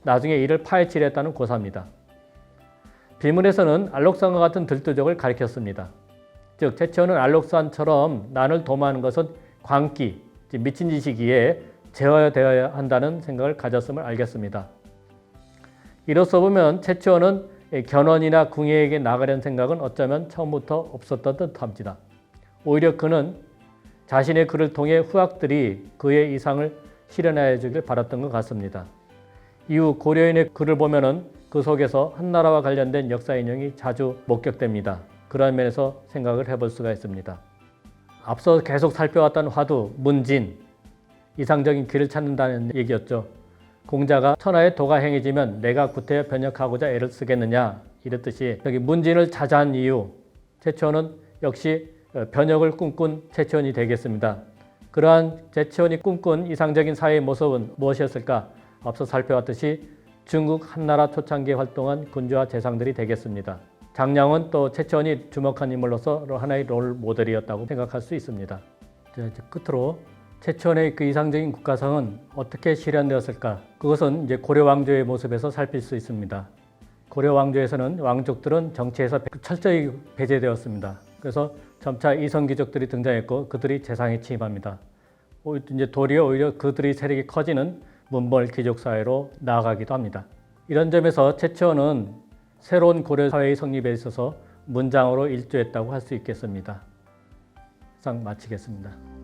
나중에 이를 파헤치려 했다는 고사입니다. 비문에서는 알록산과 같은 들두족을 가리켰습니다. 즉 최치원은 알록산처럼 난을 도모하는 것은 광기, 미친 짓이기에 제어되어야 한다는 생각을 가졌음을 알겠습니다. 이로써 보면 최치원은 견훤이나 궁예에게 나가려는 생각은 어쩌면 처음부터 없었던 듯합니다. 오히려 그는 자신의 글을 통해 후학들이 그의 이상을 실현하여 주길 바랐던 것 같습니다. 이후 고려인의 글을 보면은 그 속에서 한나라와 관련된 역사 인용이 자주 목격됩니다. 그런 면에서 생각을 해볼 수가 있습니다. 앞서 계속 살펴왔던 화두, 문진, 이상적인 길을 찾는다는 얘기였죠. 공자가 천하의 도가 행해지면 내가 구태여 변혁하고자 애를 쓰겠느냐 이랬듯이 여기 문진을 자자한 이유, 최치원은 역시 변혁을 꿈꾼 최치원이 되겠습니다. 그러한 최치원이 꿈꾼 이상적인 사회의 모습은 무엇이었을까? 앞서 살펴봤듯이 중국 한나라 초창기에 활동한 군주와 재상들이 되겠습니다. 장량은 또 최치원이 주목한 인물로서 하나의 롤 모델이었다고 생각할 수 있습니다. 이제 끝으로 최치원의 그 이상적인 국가상은 어떻게 실현되었을까? 그것은 이제 고려 왕조의 모습에서 살필 수 있습니다. 고려 왕조에서는 왕족들은 정치에서 철저히 배제되었습니다. 그래서 점차 이성귀족들이 등장했고 그들이 재상에 침입합니다. 이제 도리어 오히려 그들의 세력이 커지는 문벌 귀족 사회로 나아가기도 합니다. 이런 점에서 최치원은 새로운 고려 사회의 성립에 있어서 문장으로 일조했다고 할 수 있겠습니다. 이상 마치겠습니다.